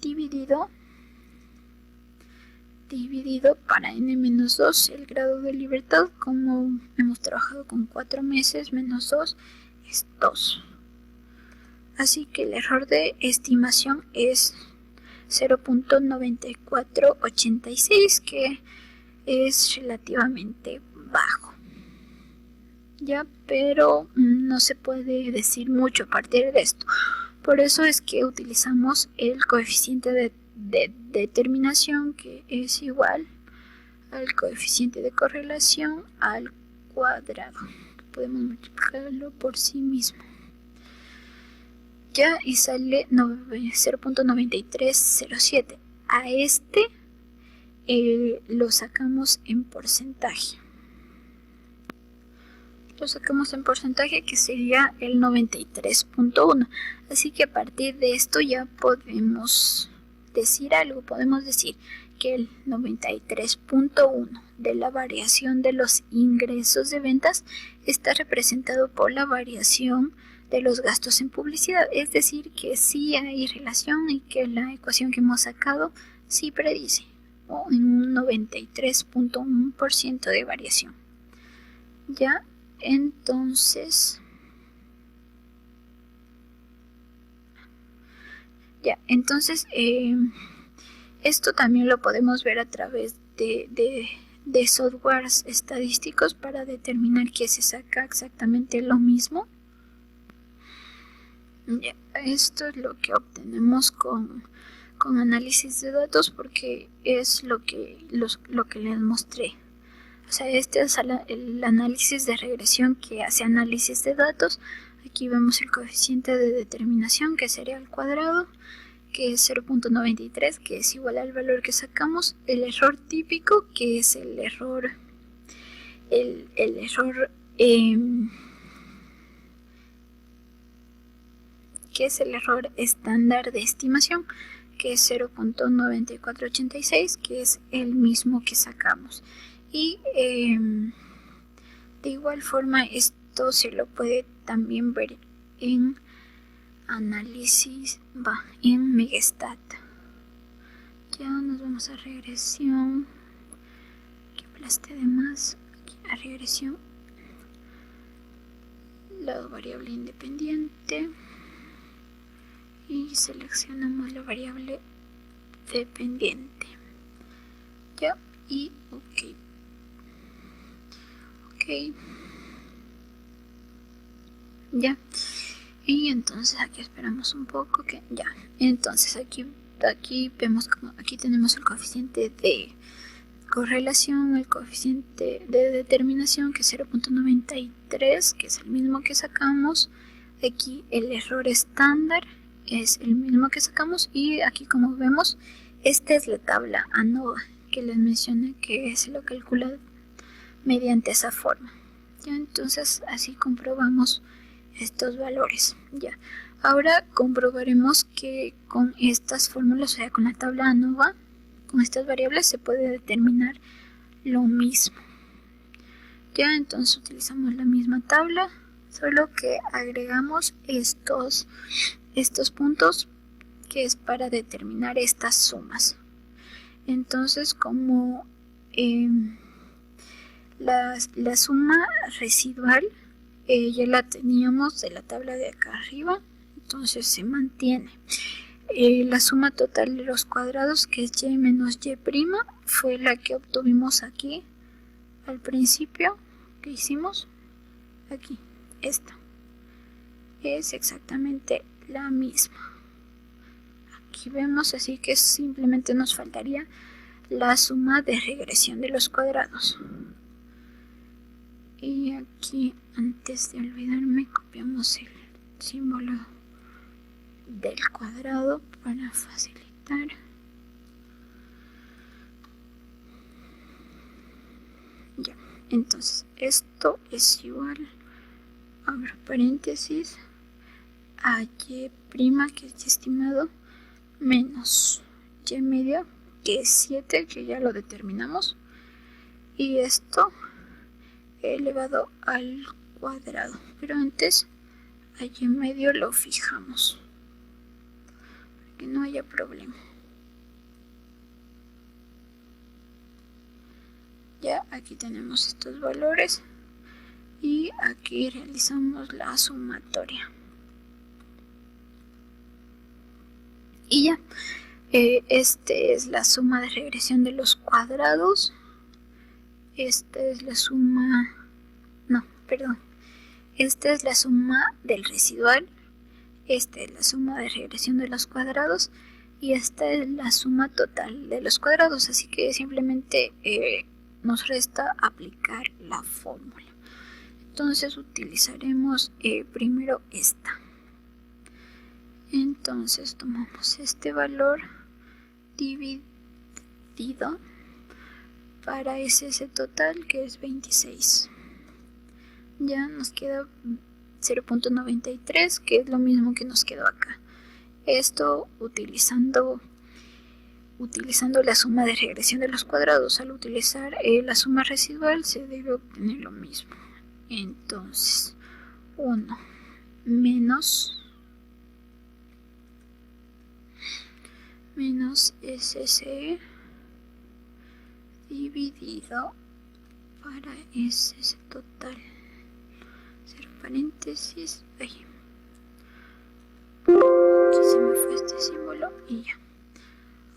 dividido para n-2 el grado de libertad. Como hemos trabajado con 4 meses, menos 2 es 2. Así que el error de estimación es 0.9486, que es relativamente bajo. Ya, pero no se puede decir mucho a partir de esto. Por eso es que utilizamos el coeficiente de determinación, que es igual al coeficiente de correlación al cuadrado. Podemos multiplicarlo por sí mismo. Ya, y sale 0.9307. A este lo sacamos en porcentaje. Que sería el 93.1. Así que a partir de esto ya podemos decir algo. Podemos decir que el 93.1 de la variación de los ingresos de ventas está representado por la variación de los gastos en publicidad. Es decir, que sí hay relación y que la ecuación que hemos sacado sí predice en un 93.1% de variación. Ya, entonces esto también lo podemos ver a través de softwares estadísticos para determinar que se saca exactamente lo mismo. Ya, esto es lo que obtenemos con análisis de datos, porque es lo que les mostré. O sea, este es el análisis de regresión que hace análisis de datos. Aquí vemos el coeficiente de determinación, que sería al cuadrado, que es 0.93, que es igual al valor que sacamos. El error típico, que es el error estándar de estimación, que es 0.9486, que es el mismo que sacamos. Y de igual forma esto se lo puede también ver en análisis, en Megastat. Ya nos vamos a regresión. Aquí aplaste de más. Aquí a regresión. La variable independiente. Y seleccionamos la variable dependiente. Ya, y ok. Ya, y entonces aquí esperamos un poco que ya. Entonces aquí vemos como aquí tenemos el coeficiente de correlación, el coeficiente de determinación, que es 0.93, que es el mismo que sacamos. Aquí el error estándar es el mismo que sacamos, y aquí, como vemos, Esta es la tabla ANOVA que les mencioné, que se lo calcula mediante esa forma. Ya, entonces así comprobamos estos valores. Ya, ahora comprobaremos que con estas fórmulas, o sea, con la tabla ANOVA, con estas variables se puede determinar lo mismo. Ya, entonces utilizamos la misma tabla, solo que agregamos estos puntos, que es para determinar estas sumas. Entonces, como la suma residual ya la teníamos de la tabla de acá arriba, entonces se mantiene. La suma total de los cuadrados, que es y menos y', fue la que obtuvimos aquí al principio, que hicimos aquí. Esta es exactamente la misma. Aquí vemos, así que simplemente nos faltaría la suma de regresión de los cuadrados. Y aquí, antes de olvidarme, copiamos el símbolo del cuadrado para facilitar. Ya, entonces esto es igual, abro paréntesis, a y', que es estimado, menos y medio, que es 7, que ya lo determinamos, y esto elevado al cuadrado, pero antes a y medio lo fijamos para que no haya problema. Ya aquí tenemos estos valores y aquí realizamos la sumatoria. Y ya, esta es la suma de regresión de los cuadrados. Esta es la suma, esta es la suma del residual. Esta es la suma de regresión de los cuadrados. Y esta es la suma total de los cuadrados. Así que simplemente nos resta aplicar la fórmula. Entonces utilizaremos primero esta. Entonces tomamos este valor dividido para ese total, que es 26. Ya nos queda 0.93, que es lo mismo que nos quedó acá. Esto utilizando la suma de regresión de los cuadrados. Al utilizar la suma residual se debe obtener lo mismo. Entonces 1 menos SC dividido para ese total, cero paréntesis, aquí se me fue este símbolo y ya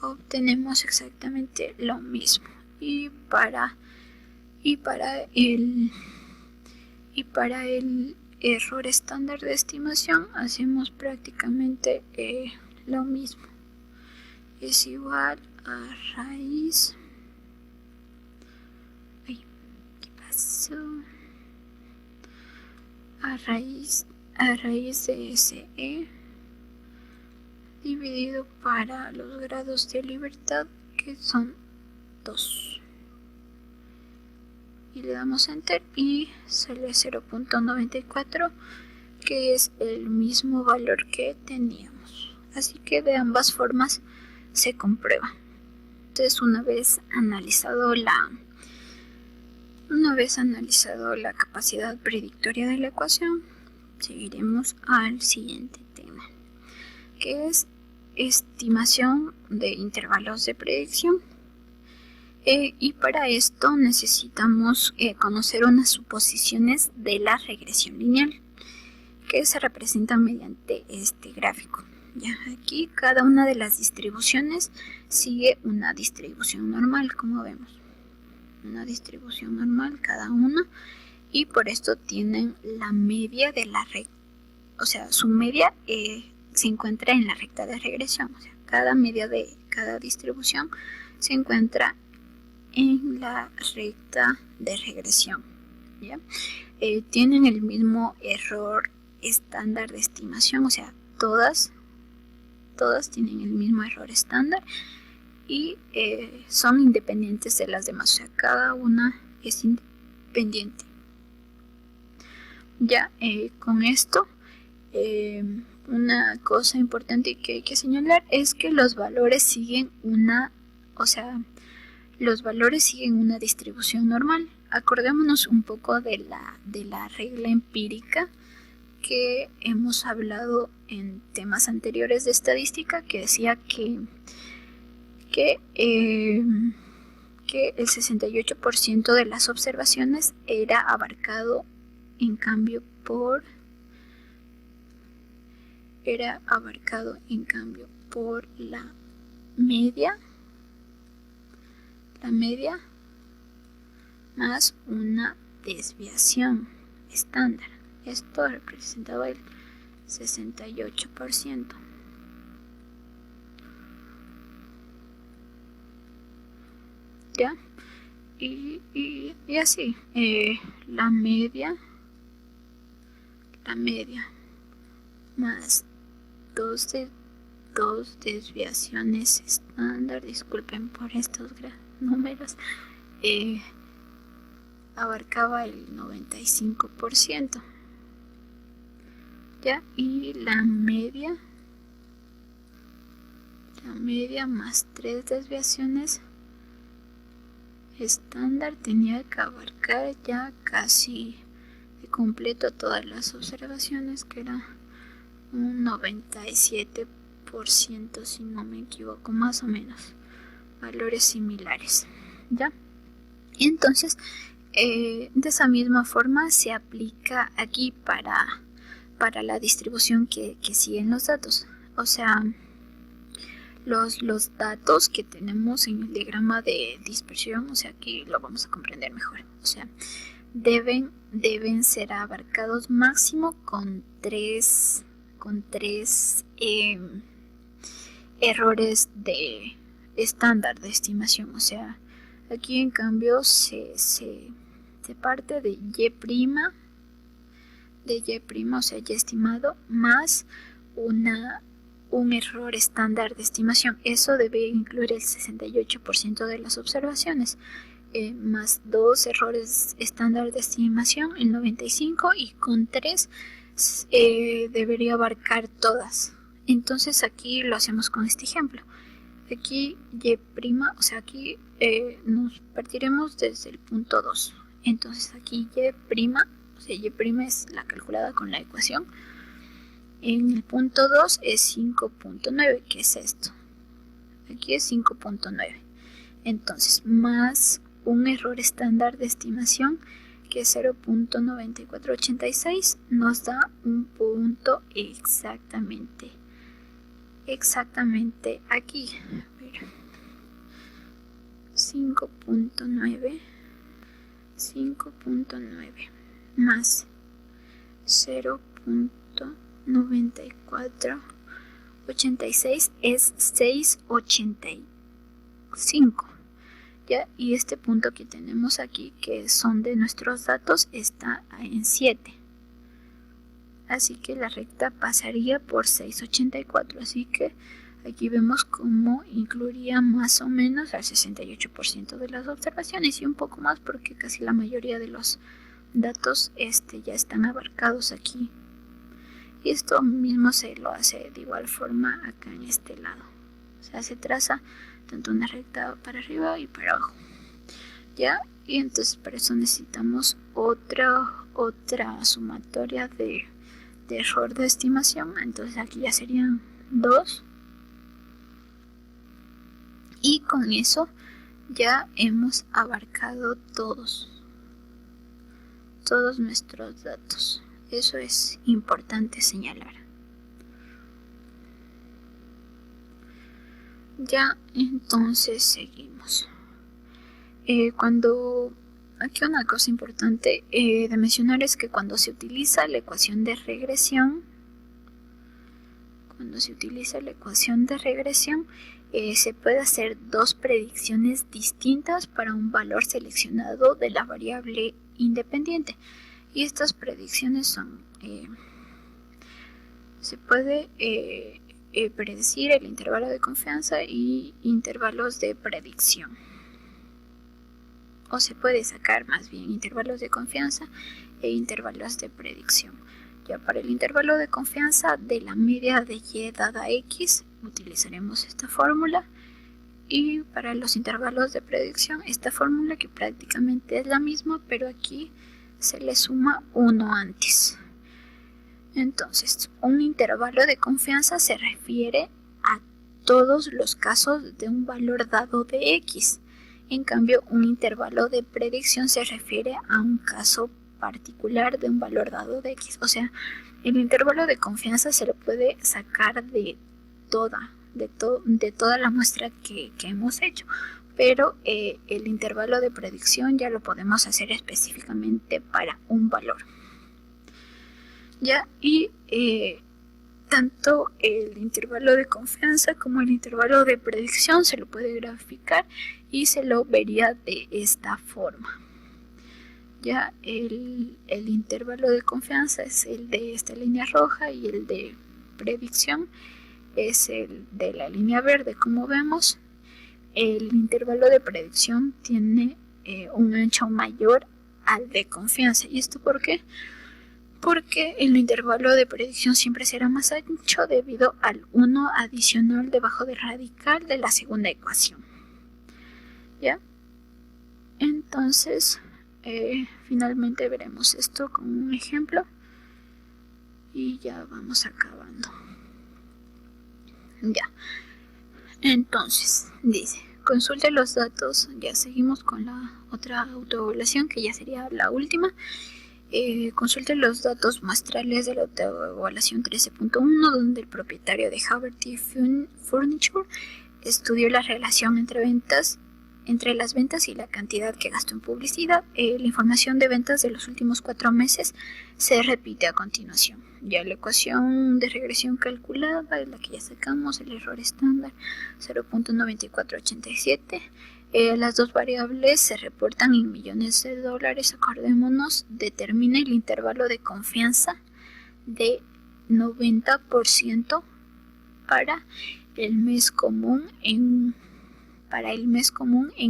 obtenemos exactamente lo mismo. Y para el error estándar de estimación hacemos prácticamente lo mismo. Es igual a raíz. ¿Qué pasó? A raíz de SE dividido para los grados de libertad, que son 2. Y le damos enter y sale 0.94, que es el mismo valor que teníamos. Así que de ambas formas se comprueba. Entonces, una vez analizado la capacidad predictoria de la ecuación, seguiremos al siguiente tema, que es estimación de intervalos de predicción. Y para esto necesitamos conocer unas suposiciones de la regresión lineal, que se representan mediante este gráfico. Ya, aquí cada una de las distribuciones sigue una distribución normal, como vemos. Una distribución normal cada una, y por esto tienen la media de la recta. O sea, su media se encuentra en la recta de regresión. O sea, cada media de cada distribución se encuentra en la recta de regresión. ¿Ya? Tienen el mismo error estándar de estimación, o sea, todas tienen el mismo error estándar, y son independientes de las demás, o sea, cada una es independiente. Ya con esto, una cosa importante que hay que señalar es que los valores siguen una distribución normal. Acordémonos un poco de la regla empírica que hemos hablado en temas anteriores de estadística, que decía que el 68% de las observaciones era abarcado en cambio por la media más una desviación estándar. Esto representaba el 68%. ¿Ya? Y así, la media más dos desviaciones estándar, disculpen por estos números, abarcaba el 95%. ¿Ya? Y la media más 3 desviaciones estándar tenía que abarcar ya casi de completo todas las observaciones, que era un 97%, si no me equivoco, más o menos, valores similares. ¿Ya? Y entonces, de esa misma forma se aplica aquí para la distribución que siguen los datos. O sea, los datos que tenemos en el diagrama de dispersión, o sea, aquí lo vamos a comprender mejor. O sea, deben ser abarcados máximo con tres errores de estándar de estimación. O sea, aquí en cambio se parte de y', o sea, y estimado, más un error estándar de estimación. Eso debe incluir el 68% de las observaciones, más 2 errores estándar de estimación, el 95%, y con 3 debería abarcar todas. Entonces aquí lo hacemos con este ejemplo. Aquí y', o sea, aquí nos partiremos desde el punto 2. Entonces aquí y', o sea, y' es la calculada con la ecuación. En el punto 2 es 5.9, que es esto. Aquí es 5.9. Entonces, más un error estándar de estimación, que es 0.9486, nos da un punto exactamente aquí. 5.9 más 0.9486 es 685. ¿Ya? Y este punto que tenemos aquí, que son de nuestros datos, está en 7. Así que la recta pasaría por 684. Así que aquí vemos cómo incluiría más o menos al 68% de las observaciones, y un poco más porque casi la mayoría de los datos ya están abarcados aquí. Y esto mismo se lo hace de igual forma acá en este lado. O sea, se traza tanto una recta para arriba y para abajo. ¿Ya? Y entonces para eso necesitamos otra sumatoria de error de estimación. Entonces aquí ya serían 2. Y con eso ya hemos abarcado todos nuestros datos. Eso es importante señalar. Ya, entonces seguimos. Aquí una cosa importante de mencionar es que cuando se utiliza la ecuación de regresión, se puede hacer 2 predicciones distintas para un valor seleccionado de la variable independiente. Y estas predicciones son, se puede predecir, el intervalo de confianza y intervalos de predicción. O se puede sacar más bien intervalos de confianza e intervalos de predicción. Ya para el intervalo de confianza de la media de y dada x utilizaremos esta fórmula, y para los intervalos de predicción esta fórmula, que prácticamente es la misma, pero aquí se le suma 1 antes. Entonces, un intervalo de confianza se refiere a todos los casos de un valor dado de x. En cambio, un intervalo de predicción se refiere a un caso particular de un valor dado de x. O sea, el intervalo de confianza se lo puede sacar de toda la muestra que hemos hecho, pero el intervalo de predicción ya lo podemos hacer específicamente para un valor. Ya, y tanto el intervalo de confianza como el intervalo de predicción se lo puede graficar y se lo vería de esta forma. Ya, el intervalo de confianza es el de esta línea roja y el de predicción es el de la línea verde. Como vemos, el intervalo de predicción tiene un ancho mayor al de confianza. ¿Y esto por qué? Porque el intervalo de predicción siempre será más ancho debido al 1 adicional debajo del radical de la segunda ecuación. ¿Ya? Entonces, finalmente veremos esto con un ejemplo y ya vamos acabando. Ya. Entonces, dice, consulte los datos. Ya seguimos con la otra autoevaluación, que ya sería la última. Consulte los datos muestrales de la autoevaluación 13.1, donde el propietario de Haverty Furniture estudió la relación entre las ventas y la cantidad que gastó en publicidad. La información de ventas de los últimos 4 meses se repite a continuación. Ya la ecuación de regresión calculada es la que ya sacamos, el error estándar 0.9487. Las dos variables se reportan en millones de dólares. Acordémonos, determina el intervalo de confianza de 90% para el mes común en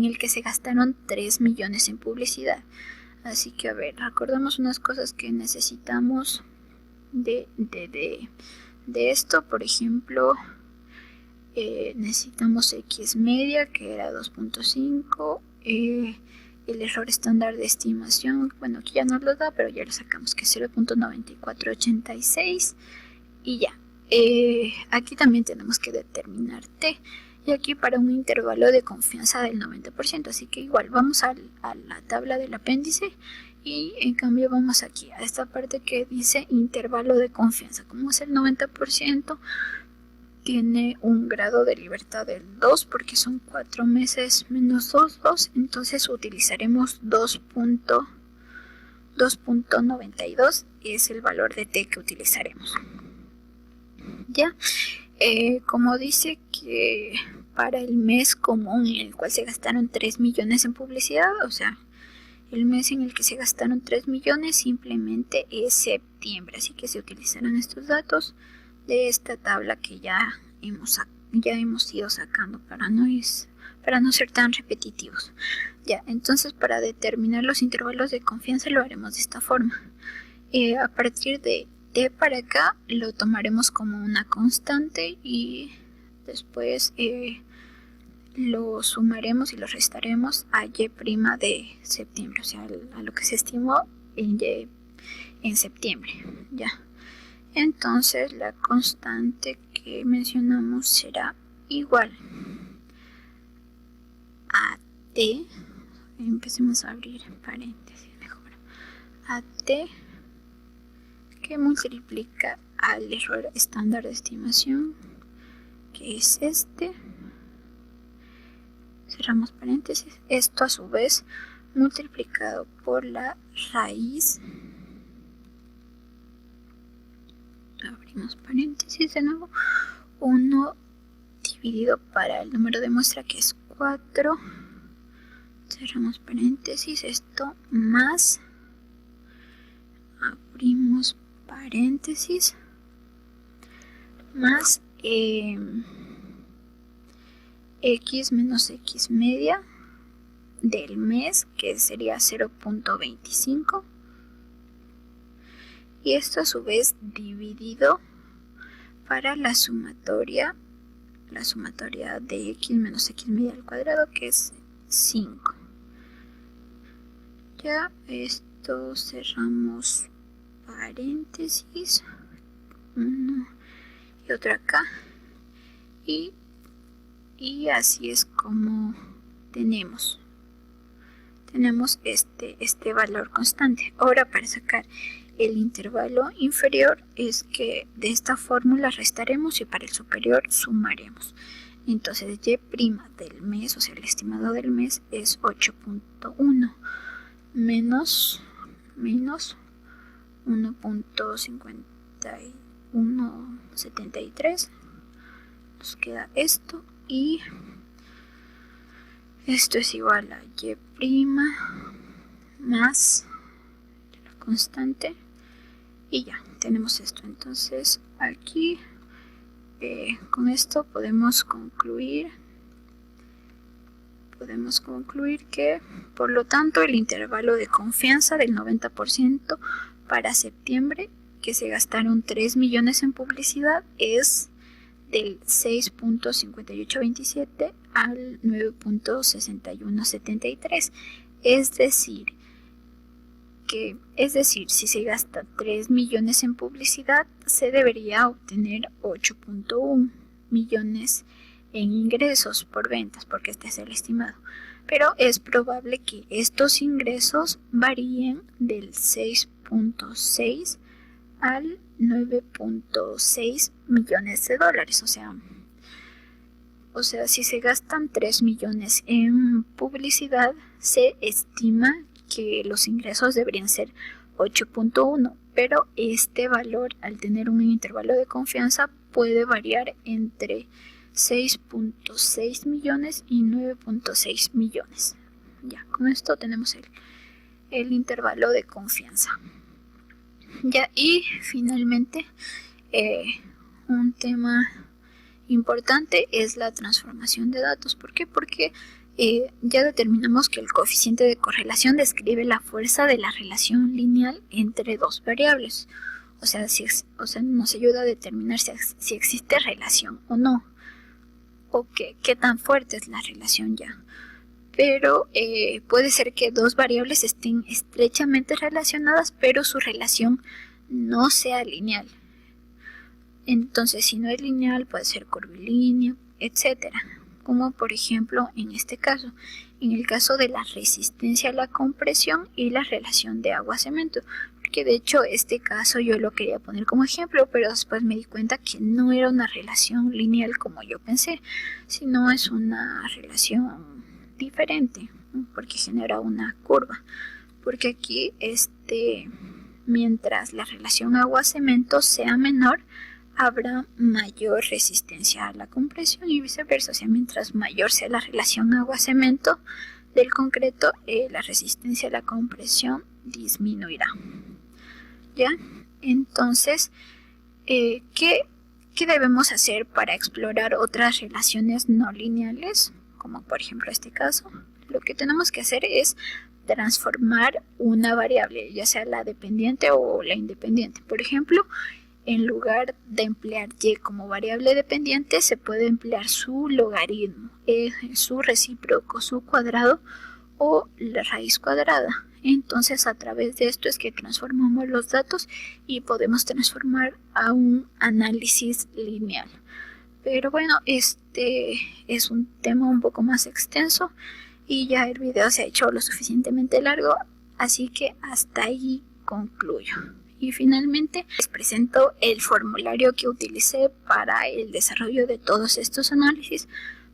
el que se gastaron 3 millones en publicidad. Así que, a ver, recordemos unas cosas que necesitamos de esto. Por ejemplo, necesitamos X media, que era 2.5, el error estándar de estimación, bueno, aquí ya nos lo da, pero ya lo sacamos, que es 0.9486, y ya. Aquí también tenemos que determinar T, y aquí para un intervalo de confianza del 90%, así que igual vamos a la tabla del apéndice, y en cambio vamos aquí a esta parte que dice intervalo de confianza. Como es el 90%, tiene un grado de libertad del 2, porque son 4 meses menos 2, entonces utilizaremos 2.92, es el valor de T que utilizaremos. Ya, como dice que para el mes común en el cual se gastaron 3 millones en publicidad, o sea, el mes en el que se gastaron 3 millones simplemente es septiembre, así que se utilizaron estos datos de esta tabla que ya hemos ido sacando para no ser tan repetitivos. Ya, entonces para determinar los intervalos de confianza lo haremos de esta forma. A partir de T para acá lo tomaremos como una constante y después lo sumaremos y lo restaremos a Y' de septiembre, o sea, a lo que se estimó en septiembre. Ya. Entonces la constante que mencionamos será igual a T, empecemos a abrir paréntesis mejor, a T que multiplica al error estándar de estimación, que es este, cerramos paréntesis, esto a su vez multiplicado por la raíz, abrimos paréntesis de nuevo, 1 dividido para el número de muestra, que es 4, cerramos paréntesis, esto más, abrimos paréntesis, más x menos x media del mes, que sería 0.25, y esto a su vez dividido para la sumatoria de x menos x media al cuadrado, que es 5. Ya esto cerramos paréntesis, uno y otro acá, y así es como tenemos este valor constante. Ahora, para sacar el intervalo inferior, es que de esta fórmula restaremos y para el superior sumaremos. Entonces y' del mes, o sea el estimado del mes, es 8.1 menos 1.5173, nos queda esto, y esto es igual a y' más la constante, y ya tenemos esto. Entonces aquí con esto podemos concluir que, por lo tanto, el intervalo de confianza del 90% para septiembre, que se gastaron 3 millones en publicidad, es del 6.5827 al 9.6173. Es decir, si se gasta 3 millones en publicidad, se debería obtener 8.1 millones en ingresos por ventas, porque este es el estimado. Pero es probable que estos ingresos varíen del 6.6 al 9.6 millones de dólares. O sea, si se gastan 3 millones en publicidad, se estima que los ingresos deberían ser 8.1, pero este valor, al tener un intervalo de confianza, puede variar entre 6.6 millones y 9.6 millones. Ya, con esto tenemos el intervalo de confianza. Ya, y finalmente un tema importante es la transformación de datos. ¿Por qué? Porque ya determinamos que el coeficiente de correlación describe la fuerza de la relación lineal entre dos variables. O sea, nos ayuda a determinar si existe relación o no, o qué tan fuerte es la relación ya. Pero puede ser que dos variables estén estrechamente relacionadas, pero su relación no sea lineal. Entonces, si no es lineal, puede ser curvilínea, etcétera. Como por ejemplo en este caso, en el caso de la resistencia a la compresión y la relación de agua-cemento. Porque de hecho este caso yo lo quería poner como ejemplo, pero después me di cuenta que no era una relación lineal como yo pensé, sino es una relación diferente, porque genera una curva. Porque aquí mientras la relación agua-cemento sea menor, habrá mayor resistencia a la compresión y viceversa. O sea, mientras mayor sea la relación agua-cemento del concreto, la resistencia a la compresión disminuirá. ¿Ya? Entonces, ¿qué debemos hacer para explorar otras relaciones no lineales? Como por ejemplo este caso. Lo que tenemos que hacer es transformar una variable, ya sea la dependiente o la independiente. Por ejemplo, en lugar de emplear y como variable dependiente, se puede emplear su logaritmo, su recíproco, su cuadrado o la raíz cuadrada. Entonces, a través de esto es que transformamos los datos y podemos transformar a un análisis lineal. Pero bueno, este es un tema un poco más extenso y ya el video se ha hecho lo suficientemente largo, así que hasta ahí concluyo. Y finalmente les presento el formulario que utilicé para el desarrollo de todos estos análisis,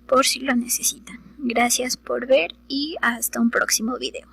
por si lo necesitan. Gracias por ver y hasta un próximo video.